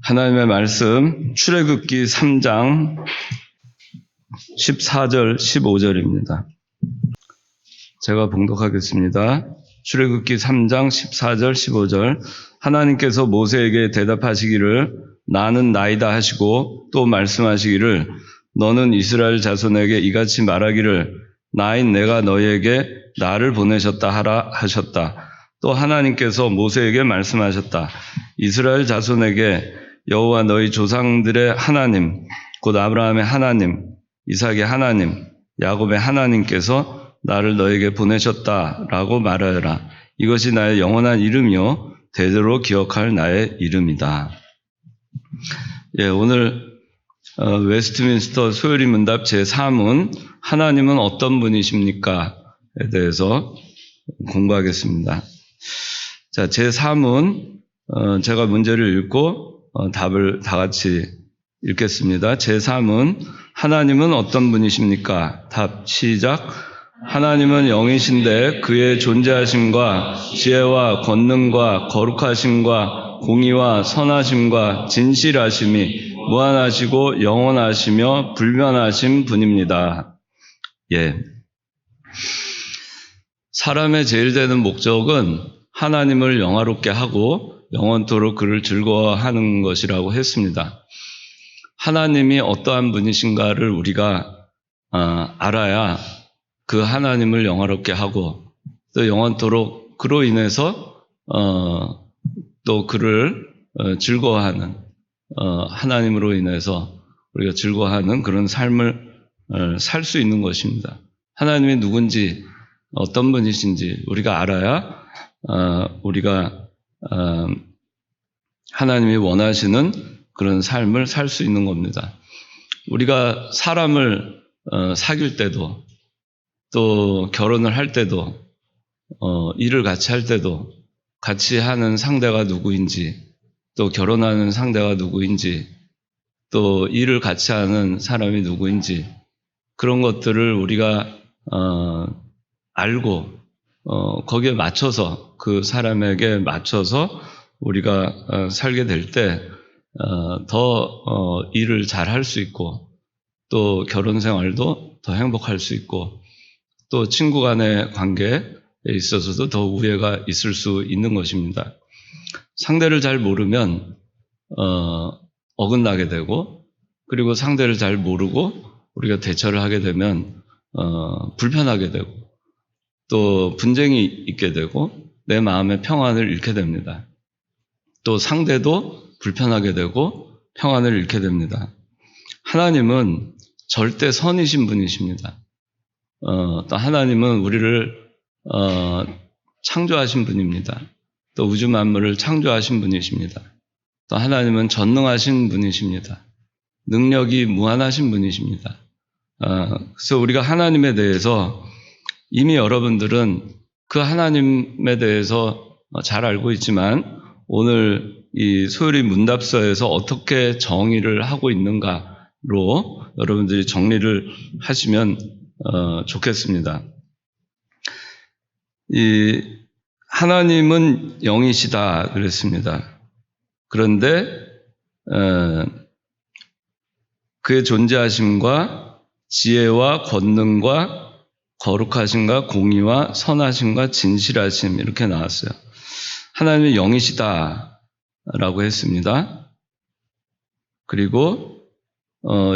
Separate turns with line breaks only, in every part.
하나님의 말씀 출애굽기 3장 14절 15절입니다. 제가 봉독하겠습니다. 출애굽기 3장 14절 15절 하나님께서 모세에게 대답하시기를 나는 나이다 하시고 또 말씀하시기를 너는 이스라엘 자손에게 이같이 말하기를 나인 내가 너희에게 나를 보내셨다 하라 하셨다. 또 하나님께서 모세에게 말씀하셨다. 이스라엘 자손에게 여호와 너희 조상들의 하나님 곧 아브라함의 하나님 이삭의 하나님 야곱의 하나님께서 나를 너에게 보내셨다라고 말하여라. 이것이 나의 영원한 이름이요 대대로 기억할 나의 이름이다. 오늘 웨스트민스터 소요리 문답 제3은 하나님은 어떤 분이십니까?에 대해서 공부하겠습니다. 자, 제3은 제가 문제를 읽고 답을 다 같이 읽겠습니다. 제3은 하나님은 어떤 분이십니까? 답 시작. 하나님은 영이신데 그의 존재하심과 지혜와 권능과 거룩하심과 공의와 선하심과 진실하심이 무한하시고 영원하시며 불변하신 분입니다. 사람의 제일 되는 목적은 하나님을 영화롭게 하고 영원토록 그를 즐거워하는 것이라고 했습니다. 하나님이 어떠한 분이신가를 우리가 알아야 그 하나님을 영화롭게 하고 또 영원토록 그로 인해서 또 그를 즐거워하는 하나님으로 인해서 우리가 즐거워하는 그런 삶을 살 수 있는 것입니다. 하나님이 누군지 어떤 분이신지 우리가 알아야 우리가 하나님이 원하시는 그런 삶을 살 수 있는 겁니다. 우리가 사람을 사귈 때도 또 결혼을 할 때도 일을 같이 할 때도 같이 하는 상대가 누구인지 또 결혼하는 상대가 누구인지 또 일을 같이 하는 사람이 누구인지 그런 것들을 우리가 알고 거기에 맞춰서 그 사람에게 맞춰서 우리가 살게 될 때 더 일을 잘 할 수 있고 또 결혼 생활도 더 행복할 수 있고 또 친구 간의 관계에 있어서도 더 우애가 있을 수 있는 것입니다. 상대를 잘 모르면 어긋나게 되고 그리고 상대를 잘 모르고 우리가 대처를 하게 되면 불편하게 되고 또 분쟁이 있게 되고 내 마음의 평안을 잃게 됩니다. 또 상대도 불편하게 되고 평안을 잃게 됩니다. 하나님은 절대 선이신 분이십니다. 또 하나님은 우리를 창조하신 분입니다. 또 우주 만물을 창조하신 분이십니다. 또 하나님은 전능하신 분이십니다. 능력이 무한하신 분이십니다. 그래서 우리가 하나님에 대해서 이미 여러분들은 그 하나님에 대해서 잘 알고 있지만 오늘 이 소요리 문답서에서 어떻게 정의를 하고 있는가로 여러분들이 정리를 하시면 좋겠습니다. 이 하나님은 영이시다 그랬습니다. 그런데 그의 존재하심과 지혜와 권능과 거룩하심과 공의와 선하심과 진실하심 이렇게 나왔어요. 하나님은 영이시다라고 했습니다. 그리고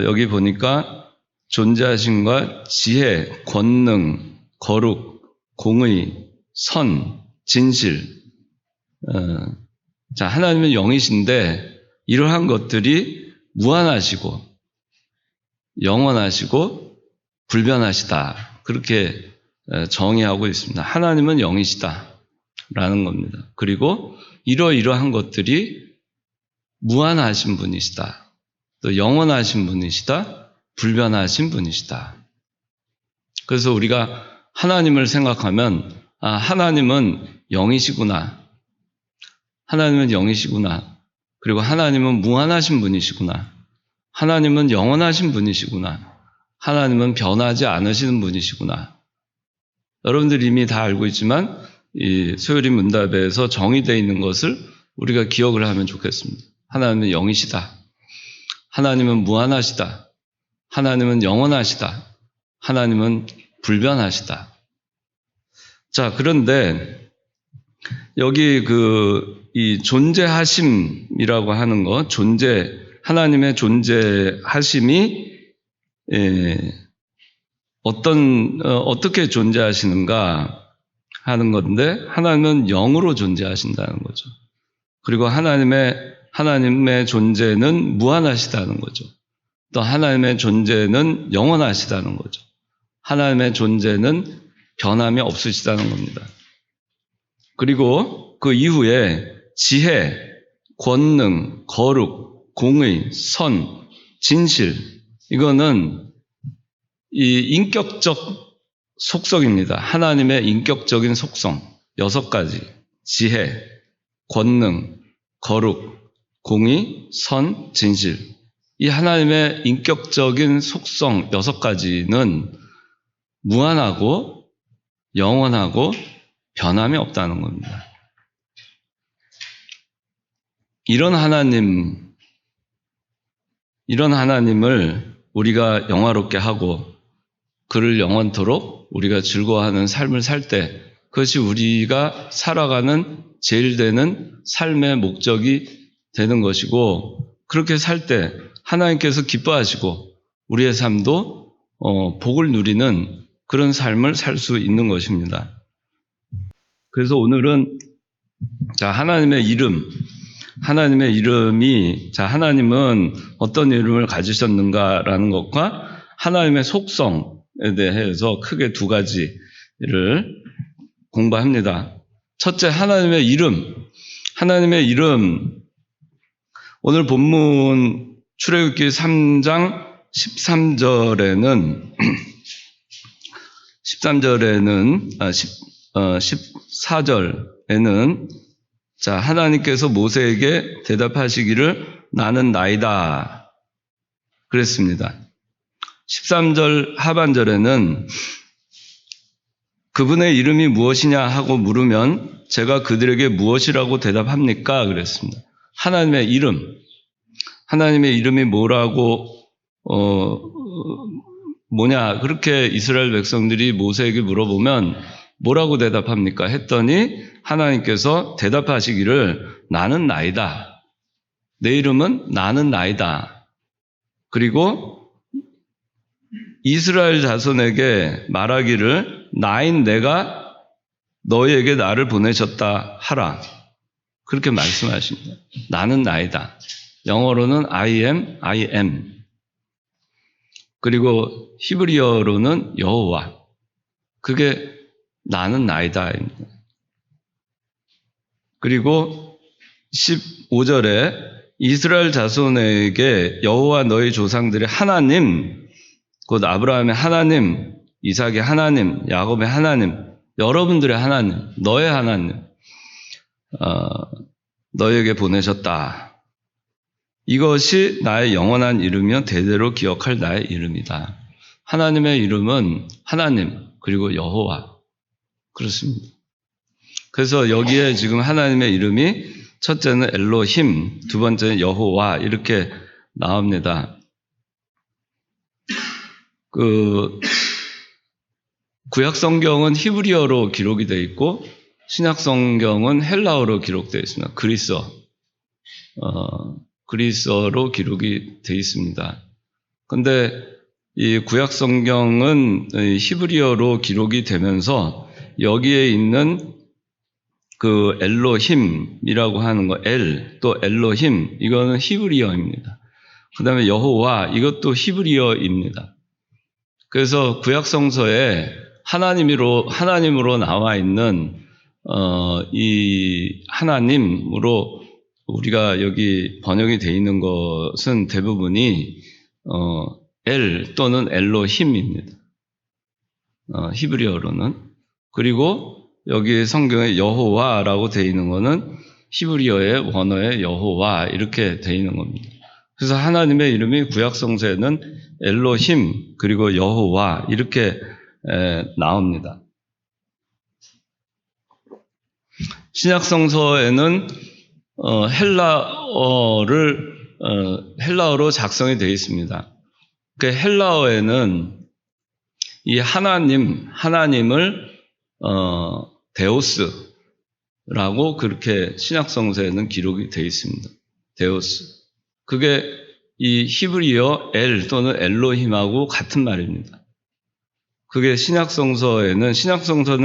여기 보니까 존재하심과 지혜, 권능, 거룩, 공의, 선, 진실. 자, 하나님은 영이신데 이러한 것들이 무한하시고 영원하시고 불변하시다. 그렇게 정의하고 있습니다. 하나님은 영이시다라는 겁니다. 그리고 이러한 것들이 무한하신 분이시다. 또 영원하신 분이시다. 불변하신 분이시다. 그래서 우리가 하나님을 생각하면 하나님은 영이시구나. 하나님은 영이시구나. 그리고 하나님은 무한하신 분이시구나. 하나님은 영원하신 분이시구나. 하나님은 변하지 않으시는 분이시구나. 여러분들이 이미 다 알고 있지만 이 소요리 문답에서 정의되어 있는 것을 우리가 기억을 하면 좋겠습니다. 하나님은 영이시다. 하나님은 무한하시다. 하나님은 영원하시다. 하나님은 불변하시다. 자, 그런데 여기 이 존재하심이라고 하는 거, 하나님의 존재하심이 어떻게 존재하시는가 하는 건데, 하나님은 영으로 존재하신다는 거죠. 그리고 하나님의 존재는 무한하시다는 거죠. 또 하나님의 존재는 영원하시다는 거죠. 하나님의 존재는 변함이 없으시다는 겁니다. 그리고 그 이후에 지혜, 권능, 거룩, 공의, 선, 진실, 이거는 이 인격적 속성입니다. 하나님의 인격적인 속성 6가지. 지혜, 권능, 거룩, 공의, 선, 진실. 이 하나님의 인격적인 속성 6가지는 무한하고 영원하고 변함이 없다는 겁니다. 이런 하나님을 우리가 영화롭게 하고 그를 영원토록 우리가 즐거워하는 삶을 살 때, 그것이 우리가 살아가는 제일 되는 삶의 목적이 되는 것이고, 그렇게 살 때 하나님께서 기뻐하시고 우리의 삶도 복을 누리는 그런 삶을 살 수 있는 것입니다. 그래서 오늘은 하나님의 이름이 하나님은 어떤 이름을 가지셨는가라는 것과 하나님의 속성에 대해서 크게 2가지를 공부합니다. 첫째, 하나님의 이름. 오늘 본문 출애굽기 3장 14절에는 하나님께서 모세에게 대답하시기를 나는 나이다 그랬습니다. 13절 하반절에는 그분의 이름이 무엇이냐 하고 물으면 제가 그들에게 무엇이라고 대답합니까? 그랬습니다. 하나님의 이름이 뭐냐, 그렇게 이스라엘 백성들이 모세에게 물어보면 뭐라고 대답합니까? 했더니 하나님께서 대답하시기를 나는 나이다. 내 이름은 나는 나이다. 그리고 이스라엘 자손에게 말하기를 나인 내가 너희에게 나를 보내셨다 하라. 그렇게 말씀하십니다. 나는 나이다. 영어로는 I am. 그리고 히브리어로는 여호와. 그게 나는 나이다입니다. 그리고 15절에 이스라엘 자손에게 여호와 너희 조상들의 하나님, 곧 아브라함의 하나님, 이삭의 하나님, 야곱의 하나님, 여러분들의 하나님, 너의 하나님, 너에게 보내셨다. 이것이 나의 영원한 이름이며 대대로 기억할 나의 이름이다. 하나님의 이름은 하나님, 그리고 여호와. 그렇습니다. 그래서 여기에 지금 하나님의 이름이 첫째는 엘로힘, 두 번째는 여호와 이렇게 나옵니다. 구약 성경은 히브리어로 기록이 되어 있고 신약 성경은 헬라어로 기록되어 있습니다. 그리스어로 기록이 되어 있습니다. 그런데 이 구약 성경은 히브리어로 기록이 되면서 여기에 있는 그 엘로힘이라고 하는 거, 또 엘로힘, 이거는 히브리어입니다. 그 다음에 여호와, 이것도 히브리어입니다. 그래서 구약 성서에 하나님으로 나와 있는 이 하나님으로 우리가 여기 번역이 되어 있는 것은 대부분이 엘 또는 엘로힘입니다. 히브리어로는. 그리고 여기 성경에 여호와라고 되어 있는 것은 히브리어의 원어의 여호와 이렇게 되어 있는 겁니다. 그래서 하나님의 이름이 구약 성서에는 엘로힘 그리고 여호와 이렇게 나옵니다. 신약 성서에는 헬라어로 작성이 되어 있습니다. 그 헬라어에는 이 하나님을 데오스라고 그렇게 신약성서에는 기록이 되어 있습니다. 데오스. 그게 이 히브리어 엘 또는 엘로힘하고 같은 말입니다. 그게 신약성서는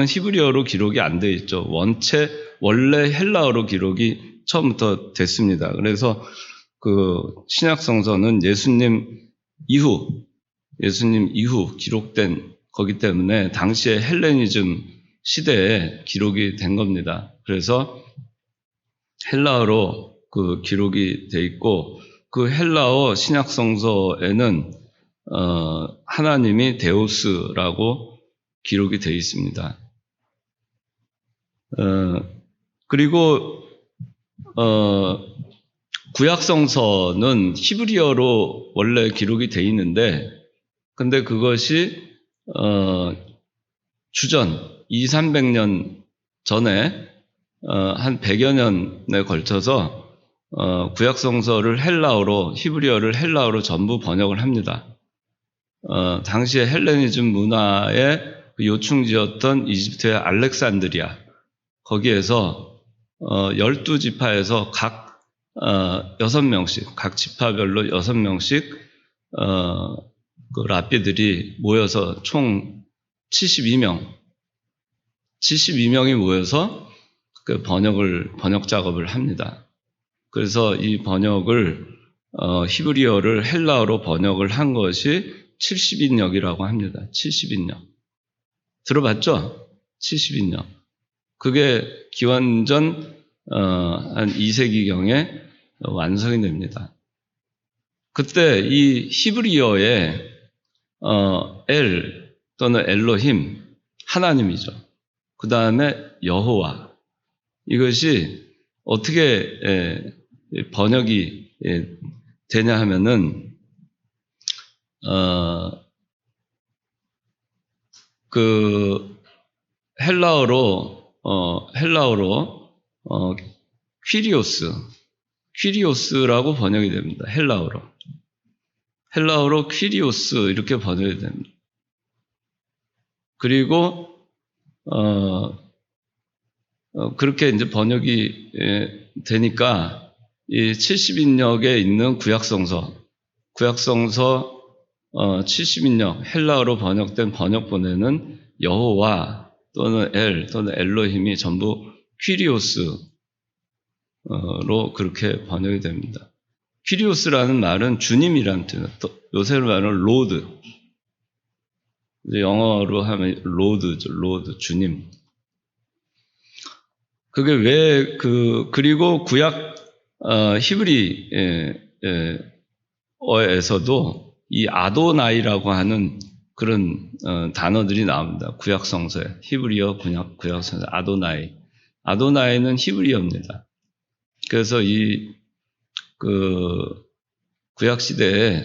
히브리어로 기록이 안 되어 있죠. 원래 헬라어로 기록이 처음부터 됐습니다. 그래서 그 신약성서는 예수님 이후 기록된 거기 때문에 당시에 헬레니즘 시대에 기록이 된 겁니다. 그래서 헬라어로 그 기록이 돼 있고 그 헬라어 신약성서에는 하나님이 데우스라고 기록이 되어 있습니다. 그리고 구약성서는 히브리어로 원래 기록이 되어 있는데, 근데 그것이 주전 200~300년 전에 한 100여 년에 걸쳐서 구약성서를 히브리어를 헬라어로 전부 번역을 합니다. 당시에 헬레니즘 문화의 요충지였던 이집트의 알렉산드리아, 거기에서 12지파에서 각 6명씩, 각 지파별로 6명씩 그 랍비들이 모여서 총 72명이 모여서 그 번역 작업을 합니다. 그래서 이 번역을 히브리어를 헬라어로 번역을 한 것이 70인역이라고 합니다. 70인역. 들어봤죠? 70인역. 그게 기원전 한 2세기경에 완성이 됩니다. 그때 이 히브리어에 엘 또는 엘로힘, 하나님이죠. 그 다음에 여호와, 이것이 어떻게 번역이 되냐 하면은 그 헬라어로 퀴리오스라고 번역이 됩니다. 헬라어로 퀴리오스 이렇게 번역이 됩니다. 그리고 그렇게 이제 번역이 되니까 이 70인역에 있는 구약성서 70인역 헬라어로 번역된 번역본에는 여호와 또는 엘 또는 엘로힘이 전부 퀴리오스로 그렇게 번역이 됩니다. 퀴리오스라는 말은 주님이라는 뜻이에요. 요새로 말하는 로드. 영어로 하면 로드죠. 로드, 주님. 그게 왜 그리고 구약 히브리어에서도 이 아도나이라고 하는 그런 단어들이 나옵니다. 구약성서에. 히브리어 구약성서 아도나이는 히브리어입니다. 그래서 구약 시대에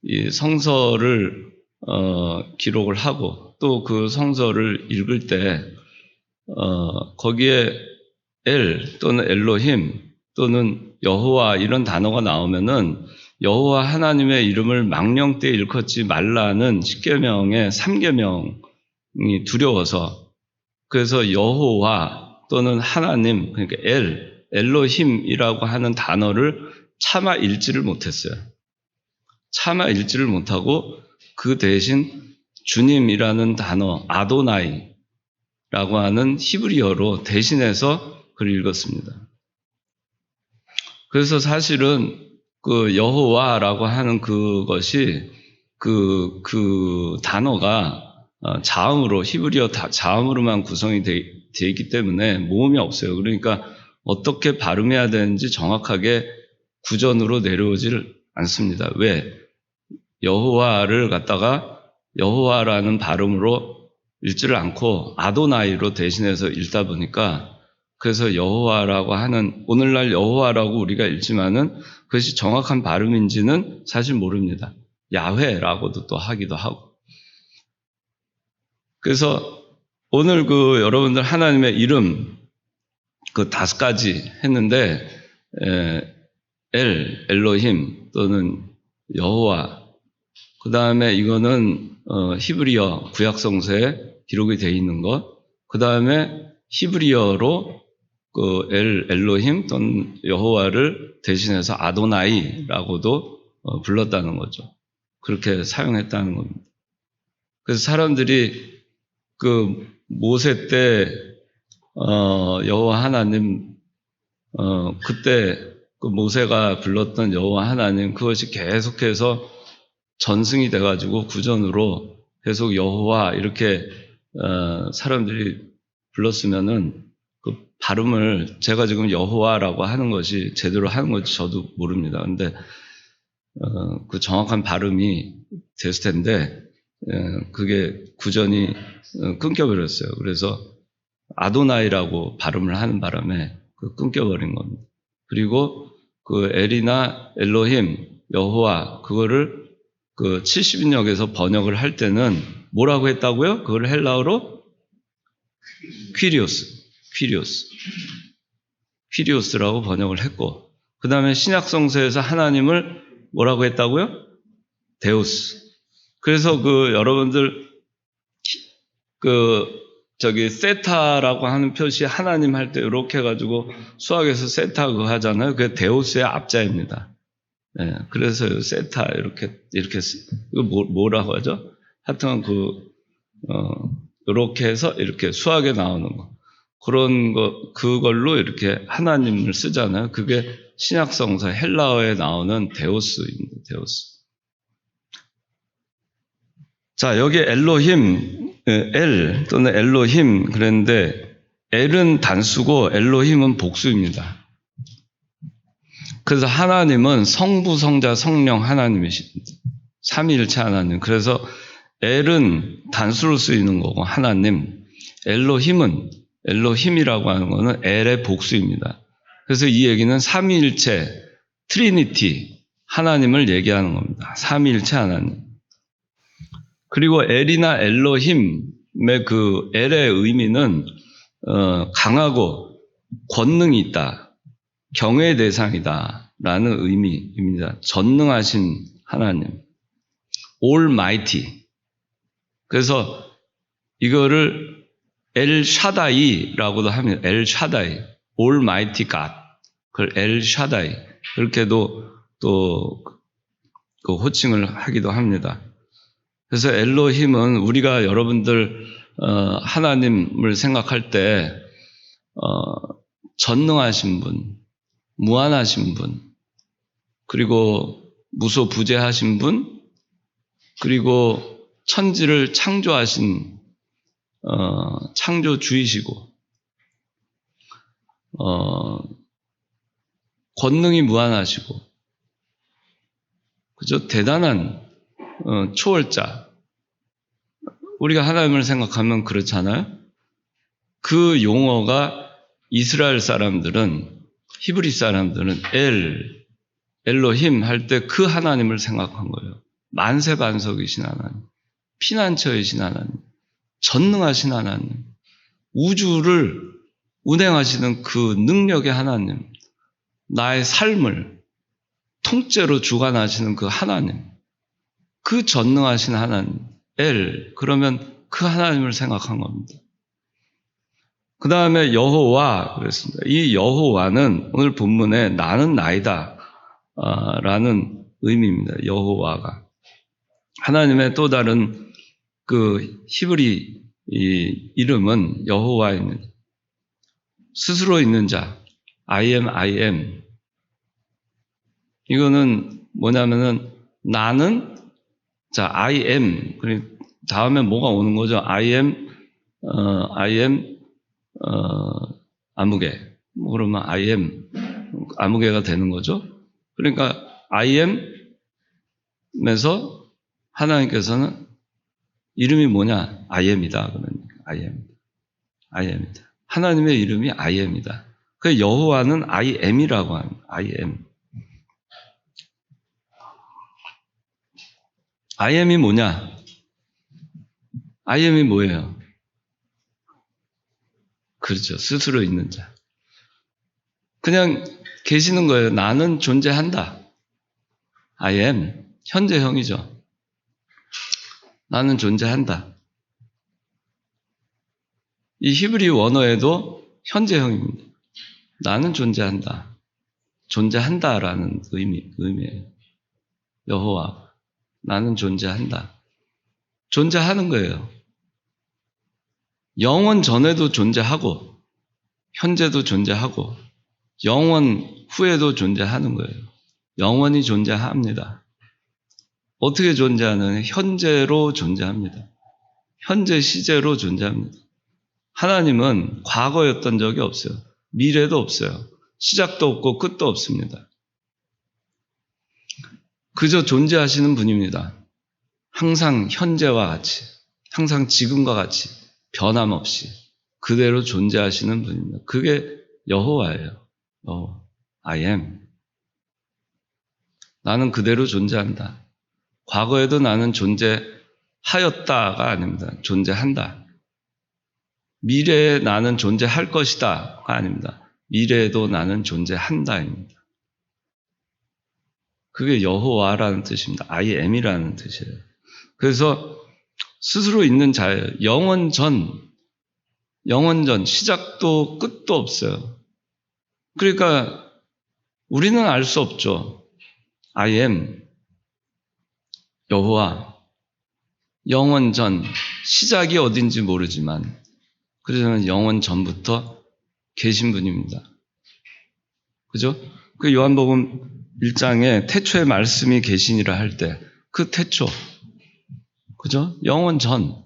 이 성서를 기록을 하고 또 그 성서를 읽을 때 거기에 엘 또는 엘로힘 또는 여호와 이런 단어가 나오면은 여호와 하나님의 이름을 망령되이 일컫지 말라는 십계명의 3계명이 두려워서, 그래서 여호와 또는 하나님, 그러니까 엘로힘이라고 하는 단어를 차마 읽지를 못했어요. 차마 읽지를 못하고 그 대신 주님이라는 단어 아도나이라고 하는 히브리어로 대신해서 그를 읽었습니다. 그래서 사실은 그 여호와라고 하는 그것이 그 단어가 자음으로 히브리어 자음으로만 구성이 되어 있기 때문에 모음이 없어요. 그러니까 어떻게 발음해야 되는지 정확하게 구전으로 내려오질 않습니다. 왜? 여호와를 갖다가 여호와라는 발음으로 읽지를 않고 아도나이로 대신해서 읽다 보니까, 그래서 여호와라고 하는, 오늘날 여호와라고 우리가 읽지만은 그것이 정확한 발음인지는 사실 모릅니다. 야훼라고도 또 하기도 하고. 그래서 오늘 여러분들 하나님의 이름 5가지 했는데 엘로힘 또는 여호와. 그 다음에 이거는 히브리어 구약성서에 기록이 되어 있는 것. 그 다음에 히브리어로 그 엘로힘 또는 여호와를 대신해서 아도나이라고도 불렀다는 거죠. 그렇게 사용했다는 겁니다. 그래서 사람들이 그 모세 때 여호와 하나님 그때 그 모세가 불렀던 여호와 하나님 그것이 계속해서 전승이 돼가지고 구전으로 계속 여호와 이렇게 사람들이 불렀으면은 그 발음을 제가 지금 여호와라고 하는 것이 제대로 하는 건지 저도 모릅니다. 근데 그 정확한 발음이 됐을 텐데 그게 구전이 끊겨버렸어요. 그래서 아도나이라고 발음을 하는 바람에 그 끊겨버린 겁니다. 그리고 그 엘이나 엘로힘, 여호와 그거를 그 70인역에서 번역을 할 때는 뭐라고 했다고요? 그걸 헬라어로 퀴리오스라고 번역을 했고 그 다음에 신약성서에서 하나님을 뭐라고 했다고요? 데우스. 그래서 그 여러분들 세타라고 하는 표시 하나님 할 때 이렇게 해가지고 수학에서 세타 그거 하잖아요. 그게 데우스의 앞자입니다. 네, 그래서 세타 이렇게 이거 뭐라고 하죠? 하여튼 이렇게 해서 이렇게 수학에 나오는 거 그런 거 그걸로 이렇게 하나님을 쓰잖아요. 그게 신약성서 헬라어에 나오는 데우스입니다. 데우스. 자, 여기 엘로힘, 엘 또는 엘로힘 그랬는데 엘은 단수고 엘로힘은 복수입니다. 그래서 하나님은 성부, 성자, 성령 하나님이십니다. 삼위일체 하나님. 그래서 엘은 단수로 쓰이는 거고 하나님, 엘로힘이라고 하는 거는 엘의 복수입니다. 그래서 이 얘기는 삼위일체, 트리니티, 하나님을 얘기하는 겁니다. 삼위일체 하나님. 그리고 엘이나 엘로힘의 그 엘의 의미는 강하고 권능이 있다. 경외의 대상이다 라는 의미입니다. 전능하신 하나님, Almighty. 그래서 이거를 엘샤다이라고도 합니다. 엘샤다이, Almighty God. 그걸 엘샤다이 그렇게도 또 그 호칭을 하기도 합니다. 그래서 엘로힘은 우리가 여러분들 하나님을 생각할 때 전능하신 분, 무한하신 분, 그리고 무소부재하신 분, 그리고 천지를 창조하신 창조주이시고 권능이 무한하시고 그죠? 대단한 초월자. 우리가 하나님을 생각하면 그렇잖아요. 그 용어가 이스라엘 사람들은 히브리 사람들은 엘로힘 할 때 그 하나님을 생각한 거예요. 만세반석이신 하나님, 피난처이신 하나님, 전능하신 하나님, 우주를 운행하시는 그 능력의 하나님, 나의 삶을 통째로 주관하시는 그 하나님, 그 전능하신 하나님, 그러면 그 하나님을 생각한 겁니다. 그 다음에 여호와 그랬습니다. 이 여호와는 오늘 본문에 나는 나이다 라는 의미입니다. 여호와가. 하나님의 또 다른 그 히브리 이름은 여호와입니다. 스스로 있는 자, I am. 이거는 뭐냐면은 나는 자, I am. 다음에 뭐가 오는 거죠? I am 아무개. 그러면 I am 아무개가 되는 거죠. 그러니까 I am에서 하나님께서는 이름이 뭐냐? I am이다. 그러니까 I am이다. 하나님의 이름이 I am이다. 그 여호와는 I am이라고 합니다. I am. I am이 뭐냐? I am이 뭐예요? 그렇죠. 스스로 있는 자. 그냥 계시는 거예요. 나는 존재한다. I am. 현재형이죠. 나는 존재한다. 이 히브리 원어에도 현재형입니다. 나는 존재한다. 존재한다라는 의미예요. 여호와, 나는 존재한다. 존재하는 거예요. 영원 전에도 존재하고, 현재도 존재하고, 영원 후에도 존재하는 거예요. 영원히 존재합니다. 어떻게 존재하느냐? 현재로 존재합니다. 현재 시제로 존재합니다. 하나님은 과거였던 적이 없어요. 미래도 없어요. 시작도 없고 끝도 없습니다. 그저 존재하시는 분입니다. 항상 현재와 같이, 항상 지금과 같이 변함없이 그대로 존재하시는 분입니다. 그게 여호와예요. I am. 나는 그대로 존재한다. 과거에도 나는 존재하였다가 아닙니다. 존재한다. 미래에 나는 존재할 것이다가 아닙니다. 미래에도 나는 존재한다입니다. 그게 여호와라는 뜻입니다. I am이라는 뜻이에요. 그래서 스스로 있는 자예요. 영원전, 시작도 끝도 없어요. 그러니까 우리는 알 수 없죠. I am, 여호와, 영원전, 시작이 어딘지 모르지만 그러면 영원전부터 계신 분입니다. 그죠? 그 요한복음 1장에 태초에 말씀이 계시니라 할 때 그 태초, 그죠? 영원전,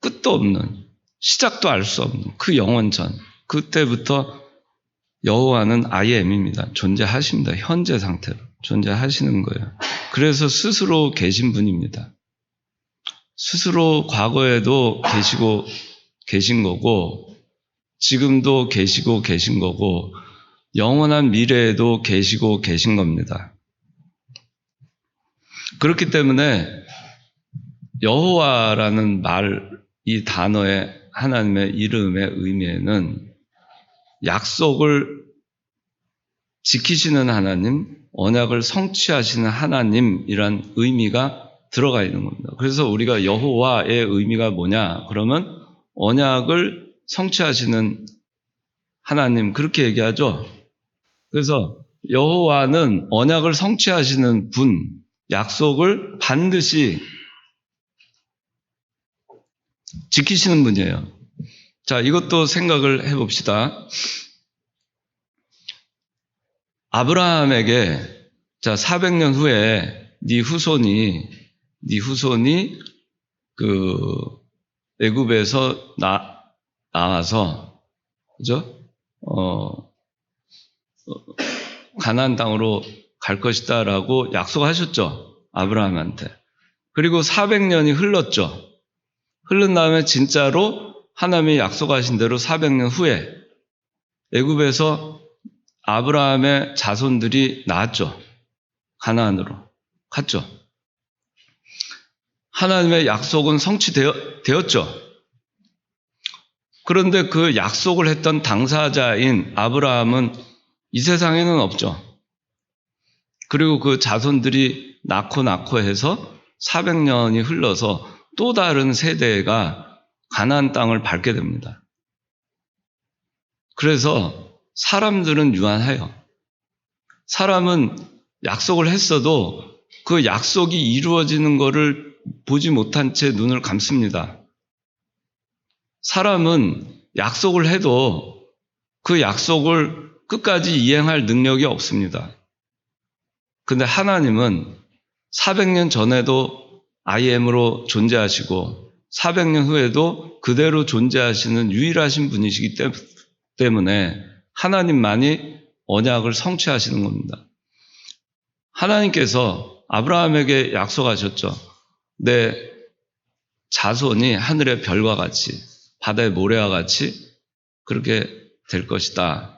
끝도 없는, 시작도 알 수 없는 그 영원전, 그때부터 여호와는 I am입니다. 존재하십니다. 현재 상태로 존재하시는 거예요. 그래서 스스로 계신 분입니다. 스스로 과거에도 계신 거고, 지금도 계시고 계신 거고, 영원한 미래에도 계시고 계신 겁니다. 그렇기 때문에 여호와라는 이 단어의 하나님의 이름의 의미에는 약속을 지키시는 하나님, 언약을 성취하시는 하나님이란 의미가 들어가 있는 겁니다. 그래서 우리가 여호와의 의미가 뭐냐? 그러면 언약을 성취하시는 하나님, 그렇게 얘기하죠. 그래서 여호와는 언약을 성취하시는 분, 약속을 반드시 지키시는 분이에요. 자, 이것도 생각을 해봅시다. 아브라함에게, 자, 400년 후에 네 후손이 애굽에서 나와서, 그죠? 가나안 땅으로 갈 것이다라고 약속하셨죠. 아브라함한테. 그리고 400년이 흘렀죠. 흐른 다음에 진짜로 하나님이 약속하신 대로 400년 후에 애굽에서 아브라함의 자손들이 나왔죠. 가나안으로 갔죠. 하나님의 약속은 성취되었죠. 그런데 그 약속을 했던 당사자인 아브라함은 이 세상에는 없죠. 그리고 그 자손들이 낳고 해서 400년이 흘러서 또 다른 세대가 가나안 땅을 밟게 됩니다. 그래서 사람들은 유한해요. 사람은 약속을 했어도 그 약속이 이루어지는 것을 보지 못한 채 눈을 감습니다. 사람은 약속을 해도 그 약속을 끝까지 이행할 능력이 없습니다. 근데 하나님은 400년 전에도 I am으로 존재하시고 400년 후에도 그대로 존재하시는 유일하신 분이시기 때문에 하나님만이 언약을 성취하시는 겁니다. 하나님께서 아브라함에게 약속하셨죠. 내 자손이 하늘의 별과 같이 바다의 모래와 같이 그렇게 될 것이다.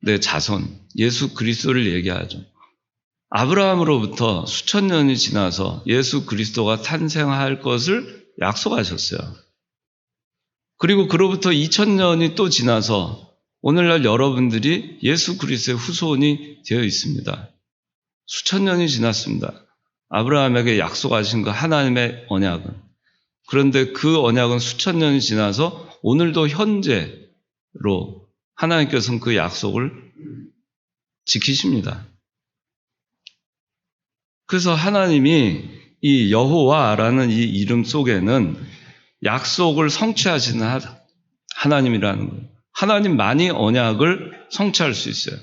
내 자손, 예수 그리스도를 얘기하죠. 아브라함으로부터 수천 년이 지나서 예수 그리스도가 탄생할 것을 약속하셨어요. 그리고 그로부터 2000년이 또 지나서 오늘날 여러분들이 예수 그리스도의 후손이 되어 있습니다. 수천 년이 지났습니다. 아브라함에게 약속하신 그 하나님의 언약은. 그런데 그 언약은 수천 년이 지나서 오늘도 현재로 하나님께서는 그 약속을 지키십니다. 그래서 하나님이 이 여호와라는 이 이름 속에는 약속을 성취하시는 하나님이라는 거예요. 하나님만이 언약을 성취할 수 있어요.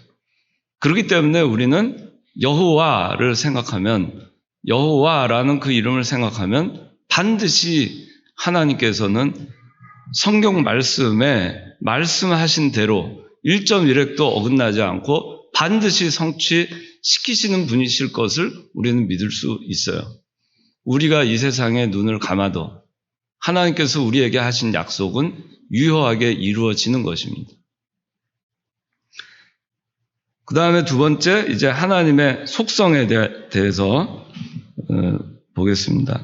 그렇기 때문에 우리는 여호와를 생각하면, 여호와라는 그 이름을 생각하면 반드시 하나님께서는 성경 말씀에 말씀하신 대로 1.1획도 어긋나지 않고 반드시 성취시키시는 분이실 것을 우리는 믿을 수 있어요. 우리가 이 세상에 눈을 감아도 하나님께서 우리에게 하신 약속은 유효하게 이루어지는 것입니다. 그 다음에 두 번째, 이제 하나님의 속성에 대해서 보겠습니다.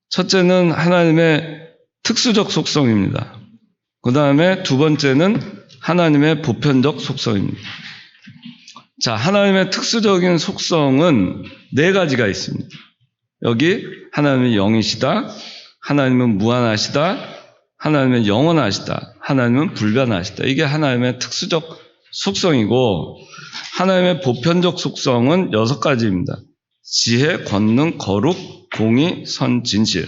첫째는 하나님의 특수적 속성입니다. 그 다음에 두 번째는 하나님의 보편적 속성입니다. 자, 하나님의 특수적인 속성은 네 가지가 있습니다. 여기 하나님은 영이시다, 하나님은 무한하시다, 하나님은 영원하시다, 하나님은 불변하시다. 이게 하나님의 특수적 속성이고, 하나님의 보편적 속성은 6가지입니다. 지혜, 권능, 거룩, 공의, 선, 진실.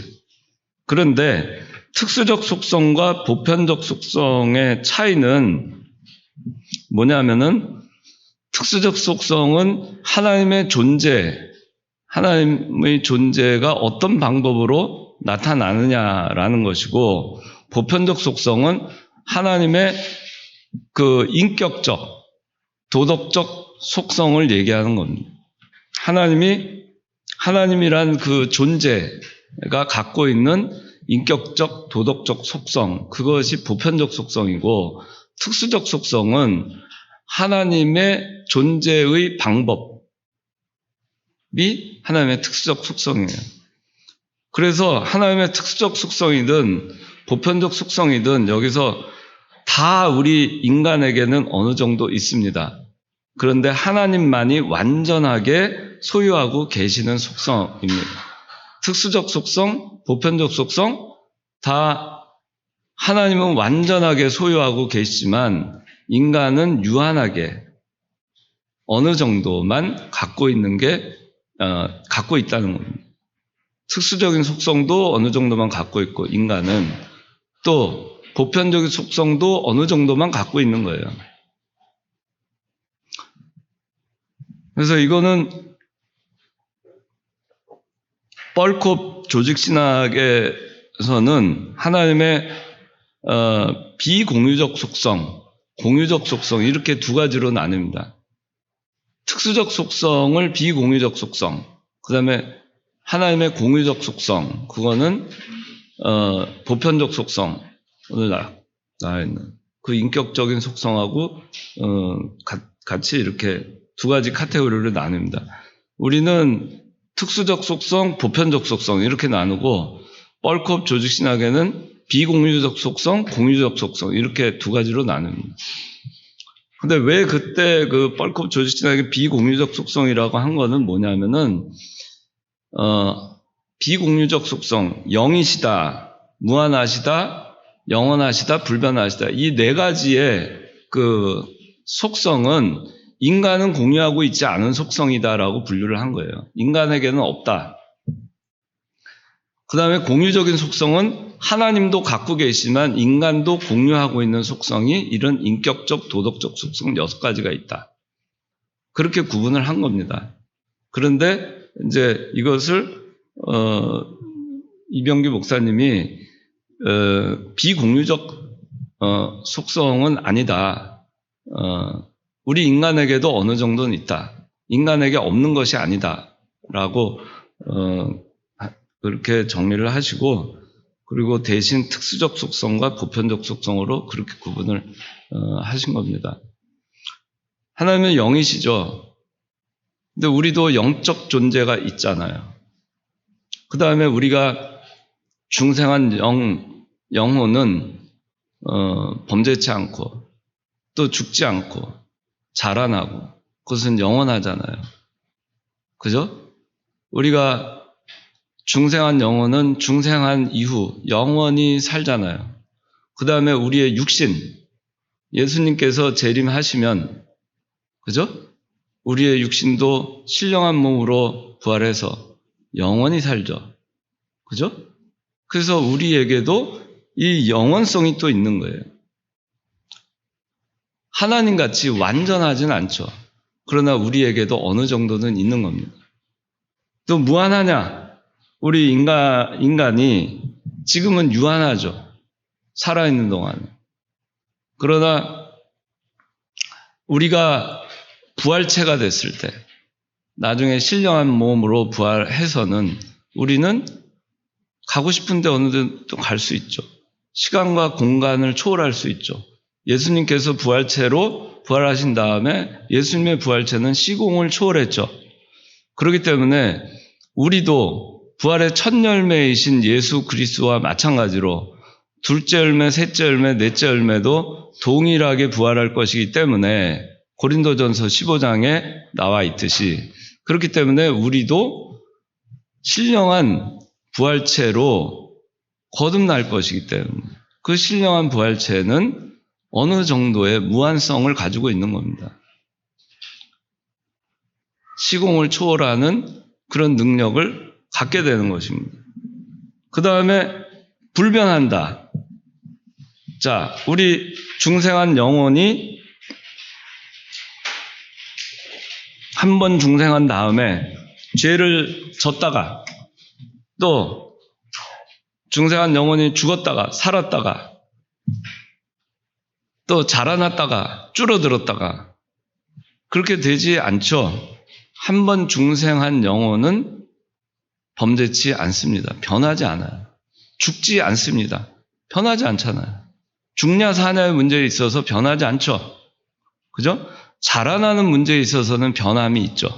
그런데 특수적 속성과 보편적 속성의 차이는 뭐냐면은, 특수적 속성은 하나님의 존재가 어떤 방법으로 나타나느냐라는 것이고, 보편적 속성은 하나님의 그 인격적, 도덕적 속성을 얘기하는 겁니다. 하나님이란 그 존재가 갖고 있는 인격적, 도덕적 속성, 그것이 보편적 속성이고, 특수적 속성은 하나님의 존재의 방법이 하나님의 특수적 속성이에요. 그래서 하나님의 특수적 속성이든 보편적 속성이든 여기서 다 우리 인간에게는 어느 정도 있습니다. 그런데 하나님만이 완전하게 소유하고 계시는 속성입니다. 특수적 속성, 보편적 속성, 다 하나님은 완전하게 소유하고 계시지만 인간은 유한하게 어느 정도만 갖고 있다는 겁니다. 특수적인 속성도 어느 정도만 갖고 있고, 인간은 또 보편적인 속성도 어느 정도만 갖고 있는 거예요. 그래서 이거는 벌콥 조직신학에서는 하나님의 비공유적 속성, 공유적 속성 이렇게 두 가지로 나뉩니다. 특수적 속성을 비공유적 속성, 그 다음에 하나님의 공유적 속성, 그거는 보편적 속성, 오늘 나와 있는 그 인격적인 속성하고 같이 이렇게 두 가지 카테고리로 나눕니다. 우리는 특수적 속성, 보편적 속성 이렇게 나누고, 벌콥 조직신학에는 비공유적 속성, 공유적 속성 이렇게 두 가지로 나눕니다. 근데 왜 그때 그 벌콥 조직신학의 비공유적 속성이라고 한 거는 뭐냐면은 비공유적 속성, 영이시다, 무한하시다, 영원하시다, 불변하시다 이 네 가지의 그 속성은 인간은 공유하고 있지 않은 속성이다라고 분류를 한 거예요. 인간에게는 없다. 그 다음에 공유적인 속성은 하나님도 갖고 계시지만 인간도 공유하고 있는 속성이 이런 인격적, 도덕적 속성 6가지가 있다. 그렇게 구분을 한 겁니다. 그런데 이제 이것을 이병규 목사님이 비공유적 속성은 아니다. 우리 인간에게도 어느 정도는 있다. 인간에게 없는 것이 아니다라고 그렇게 정리를 하시고, 그리고 대신 특수적 속성과 보편적 속성으로 그렇게 구분을 하신 겁니다. 하나님은 영이시죠. 근데 우리도 영적 존재가 있잖아요. 그 다음에 우리가 중생한 영혼은 범죄치 않고, 또 죽지 않고 자라나고 그것은 영원하잖아요. 그죠? 우리가 중생한 영혼은 중생한 이후 영원히 살잖아요. 그 다음에 우리의 육신, 예수님께서 재림하시면, 그죠? 우리의 육신도 신령한 몸으로 부활해서 영원히 살죠. 그죠? 그래서 우리에게도 이 영원성이 또 있는 거예요. 하나님같이 완전하진 않죠. 그러나 우리에게도 어느 정도는 있는 겁니다. 또 무한하냐? 우리 인간이 지금은 유한하죠. 살아있는 동안. 그러나 우리가 부활체가 됐을 때, 나중에 신령한 몸으로 부활해서는 우리는 가고 싶은데 어느 정도 갈 수 있죠. 시간과 공간을 초월할 수 있죠. 예수님께서 부활체로 부활하신 다음에 예수님의 부활체는 시공을 초월했죠. 그렇기 때문에 우리도 부활의 첫 열매이신 예수 그리스도와 마찬가지로 둘째 열매, 셋째 열매, 넷째 열매도 동일하게 부활할 것이기 때문에 고린도전서 15장에 나와 있듯이 그렇기 때문에 우리도 신령한 부활체로 거듭날 것이기 때문에 그 신령한 부활체는 어느 정도의 무한성을 가지고 있는 겁니다. 시공을 초월하는 그런 능력을 갖게 되는 것입니다. 그 다음에 불변한다. 자, 우리 중생한 영혼이 한 번 중생한 다음에 죄를 졌다가 또 중생한 영혼이 죽었다가 살았다가 또 자라났다가 줄어들었다가 그렇게 되지 않죠. 한 번 중생한 영혼은 범죄치 않습니다. 변하지 않아요. 죽지 않습니다. 변하지 않잖아요. 죽냐 사냐의 문제에 있어서 변하지 않죠. 그죠? 자라나는 문제에 있어서는 변함이 있죠.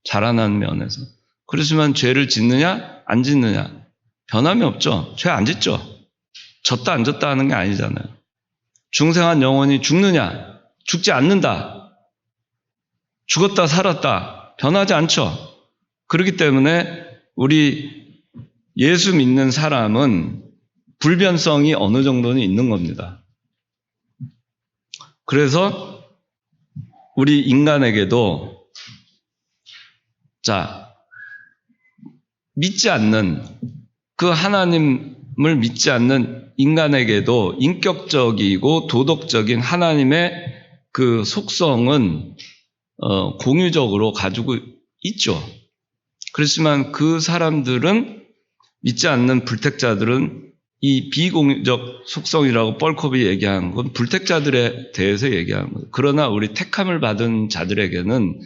자라나는 면에서. 그렇지만 죄를 짓느냐 안 짓느냐 변함이 없죠. 죄 안 짓죠. 졌다 안 졌다 하는 게 아니잖아요. 중생한 영혼이 죽느냐 죽지 않는다. 죽었다 살았다 변하지 않죠. 그렇기 때문에 우리 예수 믿는 사람은 불변성이 어느 정도는 있는 겁니다. 그래서 우리 인간에게도 믿지 않는 그 하나님을 믿지 않는 인간에게도 인격적이고 도덕적인 하나님의 그 속성은 공유적으로 가지고 있죠. 그렇지만 그 사람들은 믿지 않는 불택자들은 이 비공유적 속성이라고 뻘컵이 얘기하는 건 불택자들에 대해서 얘기하는 거예요. 그러나 우리 택함을 받은 자들에게는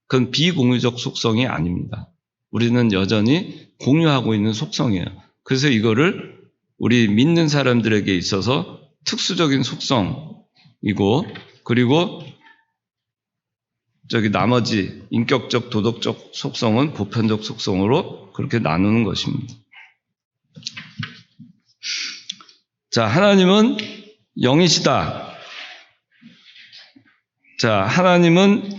그건 비공유적 속성이 아닙니다. 우리는 여전히 공유하고 있는 속성이에요. 그래서 이거를 우리 믿는 사람들에게 있어서 특수적인 속성이고 그리고 나머지 인격적, 도덕적 속성은 보편적 속성으로 그렇게 나누는 것입니다. 자, 하나님은 영이시다. 자, 하나님은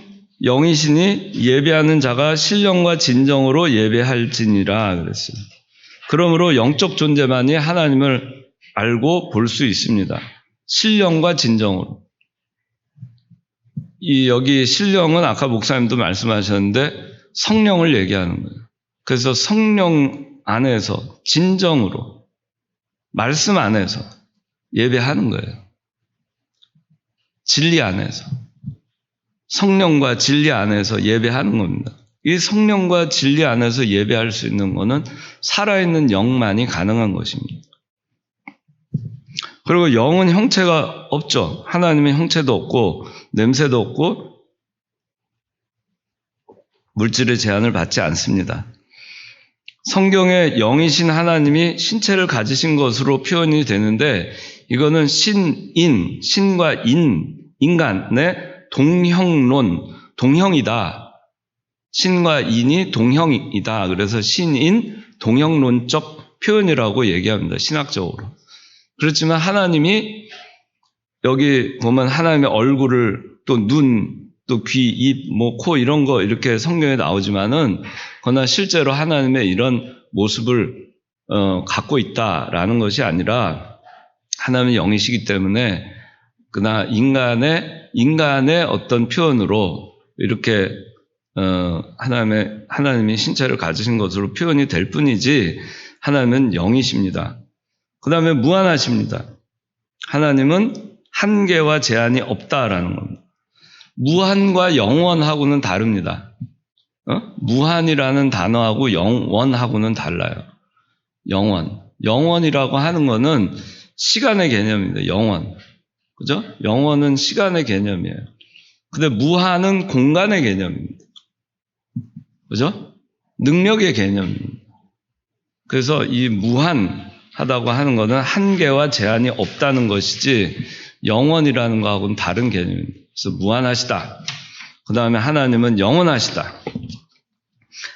영이시니 예배하는 자가 신령과 진정으로 예배할지니라 그랬어요. 그러므로 영적 존재만이 하나님을 알고 볼 수 있습니다. 신령과 진정으로. 여기 신령은 아까 목사님도 말씀하셨는데 성령을 얘기하는 거예요. 그래서 성령 안에서 진정으로 말씀 안에서 예배하는 거예요. 진리 안에서. 성령과 진리 안에서 예배하는 겁니다. 이 성령과 진리 안에서 예배할 수 있는 것은 살아있는 영만이 가능한 것입니다. 그리고 영은 형체가 없죠. 하나님의 형체도 없고 냄새도 없고 물질의 제한을 받지 않습니다. 성경에 영이신 하나님이 신체를 가지신 것으로 표현이 되는데 이거는 신과 인간의 동형이다. 신과 인이 동형이다. 그래서 신인 동형론적 표현이라고 얘기합니다. 신학적으로. 그렇지만 하나님이 여기 보면 하나님의 얼굴을 또 눈, 또 귀, 입, 코 이런 거 이렇게 성경에 나오지만은 그러나 실제로 하나님의 이런 모습을 갖고 있다라는 것이 아니라 하나님은 영이시기 때문에 그러나 인간의 어떤 표현으로 이렇게 하나님이 신체를 가지신 것으로 표현이 될 뿐이지 하나님은 영이십니다. 그 다음에 무한하십니다. 하나님은 한계와 제한이 없다라는 겁니다. 무한과 영원하고는 다릅니다. 무한이라는 단어하고 영원하고는 달라요. 영원이라고 하는 것은 시간의 개념입니다. 그죠? 영원은 시간의 개념이에요. 근데 무한은 공간의 개념입니다. 그죠? 능력의 개념입니다. 그래서 이 무한하다고 하는 것은 한계와 제한이 없다는 것이지 영원이라는 거하고는 다른 개념입니다. 그래서 무한하시다. 그 다음에 하나님은 영원하시다.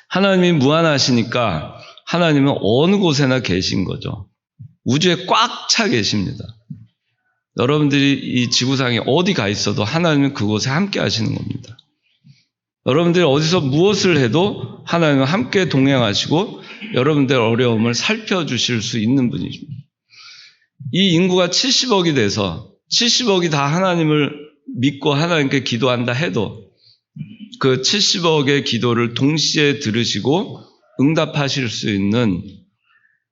하나님이 무한하시니까 하나님은 어느 곳에나 계신 거죠. 우주에 꽉 차 계십니다. 여러분들이 이 지구상에 어디 가 있어도 하나님은 그곳에 함께 하시는 겁니다. 여러분들이 어디서 무엇을 해도 하나님은 함께 동행하시고 여러분들의 어려움을 살펴주실 수 있는 분이십니다. 이 인구가 70억이 돼서 70억이 다 하나님을 믿고 하나님께 기도한다 해도 그 70억의 기도를 동시에 들으시고 응답하실 수 있는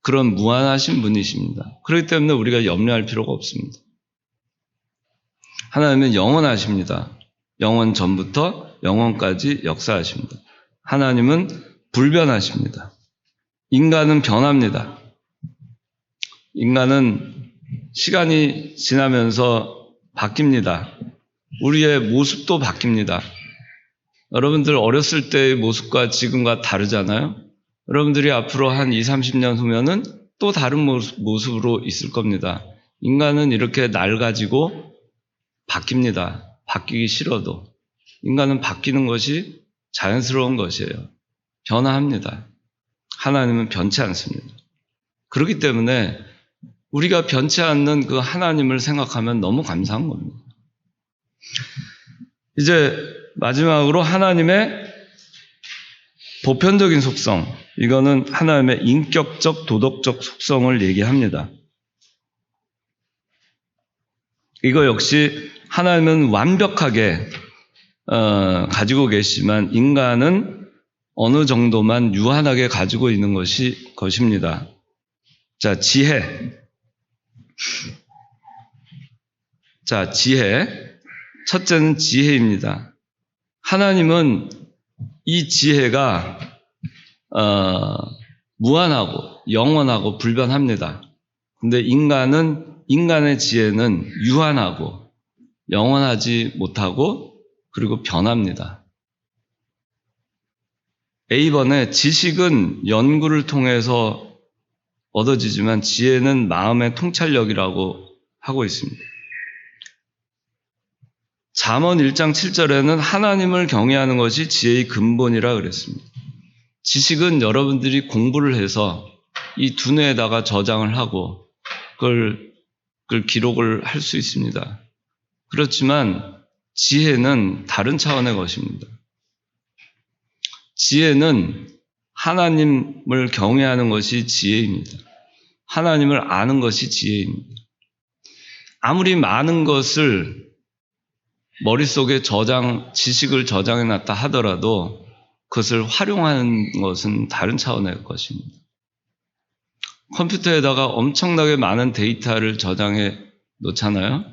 그런 무한하신 분이십니다. 그렇기 때문에 우리가 염려할 필요가 없습니다. 하나님은 영원하십니다. 영원 전부터 영원까지 역사하십니다. 하나님은 불변하십니다. 인간은 변합니다. 인간은 시간이 지나면서 바뀝니다. 우리의 모습도 바뀝니다. 여러분들 어렸을 때의 모습과 지금과 다르잖아요. 여러분들이 앞으로 한 20, 30년 후면은 또 다른 모습으로 있을 겁니다. 인간은 이렇게 낡아지고 바뀝니다. 바뀌기 싫어도. 인간은 바뀌는 것이 자연스러운 것이에요. 변화합니다. 하나님은 변치 않습니다. 그렇기 때문에 우리가 변치 않는 그 하나님을 생각하면 너무 감사한 겁니다. 이제 마지막으로 하나님의 보편적인 속성, 이거는 하나님의 인격적, 도덕적 속성을 얘기합니다. 이거 역시 하나님은 완벽하게 가지고 계시지만 인간은 어느 정도만 유한하게 가지고 있는 것입니다. 자, 지혜. 첫째는 지혜입니다. 하나님은 이 지혜가 무한하고 영원하고 불변합니다. 근데 인간의 지혜는 유한하고 영원하지 못하고 그리고 변합니다. A번에 지식은 연구를 통해서 얻어지지만 지혜는 마음의 통찰력이라고 하고 있습니다. 잠언 1장 7절에는 하나님을 경외하는 것이 지혜의 근본이라 그랬습니다. 지식은 여러분들이 공부를 해서 이 두뇌에다가 저장을 하고 그걸 기록을 할 수 있습니다. 그렇지만 지혜는 다른 차원의 것입니다. 지혜는 하나님을 경외하는 것이 지혜입니다. 하나님을 아는 것이 지혜입니다. 아무리 많은 것을 머릿속에 지식을 저장해놨다 하더라도 그것을 활용하는 것은 다른 차원의 것입니다. 컴퓨터에다가 엄청나게 많은 데이터를 저장해 놓잖아요.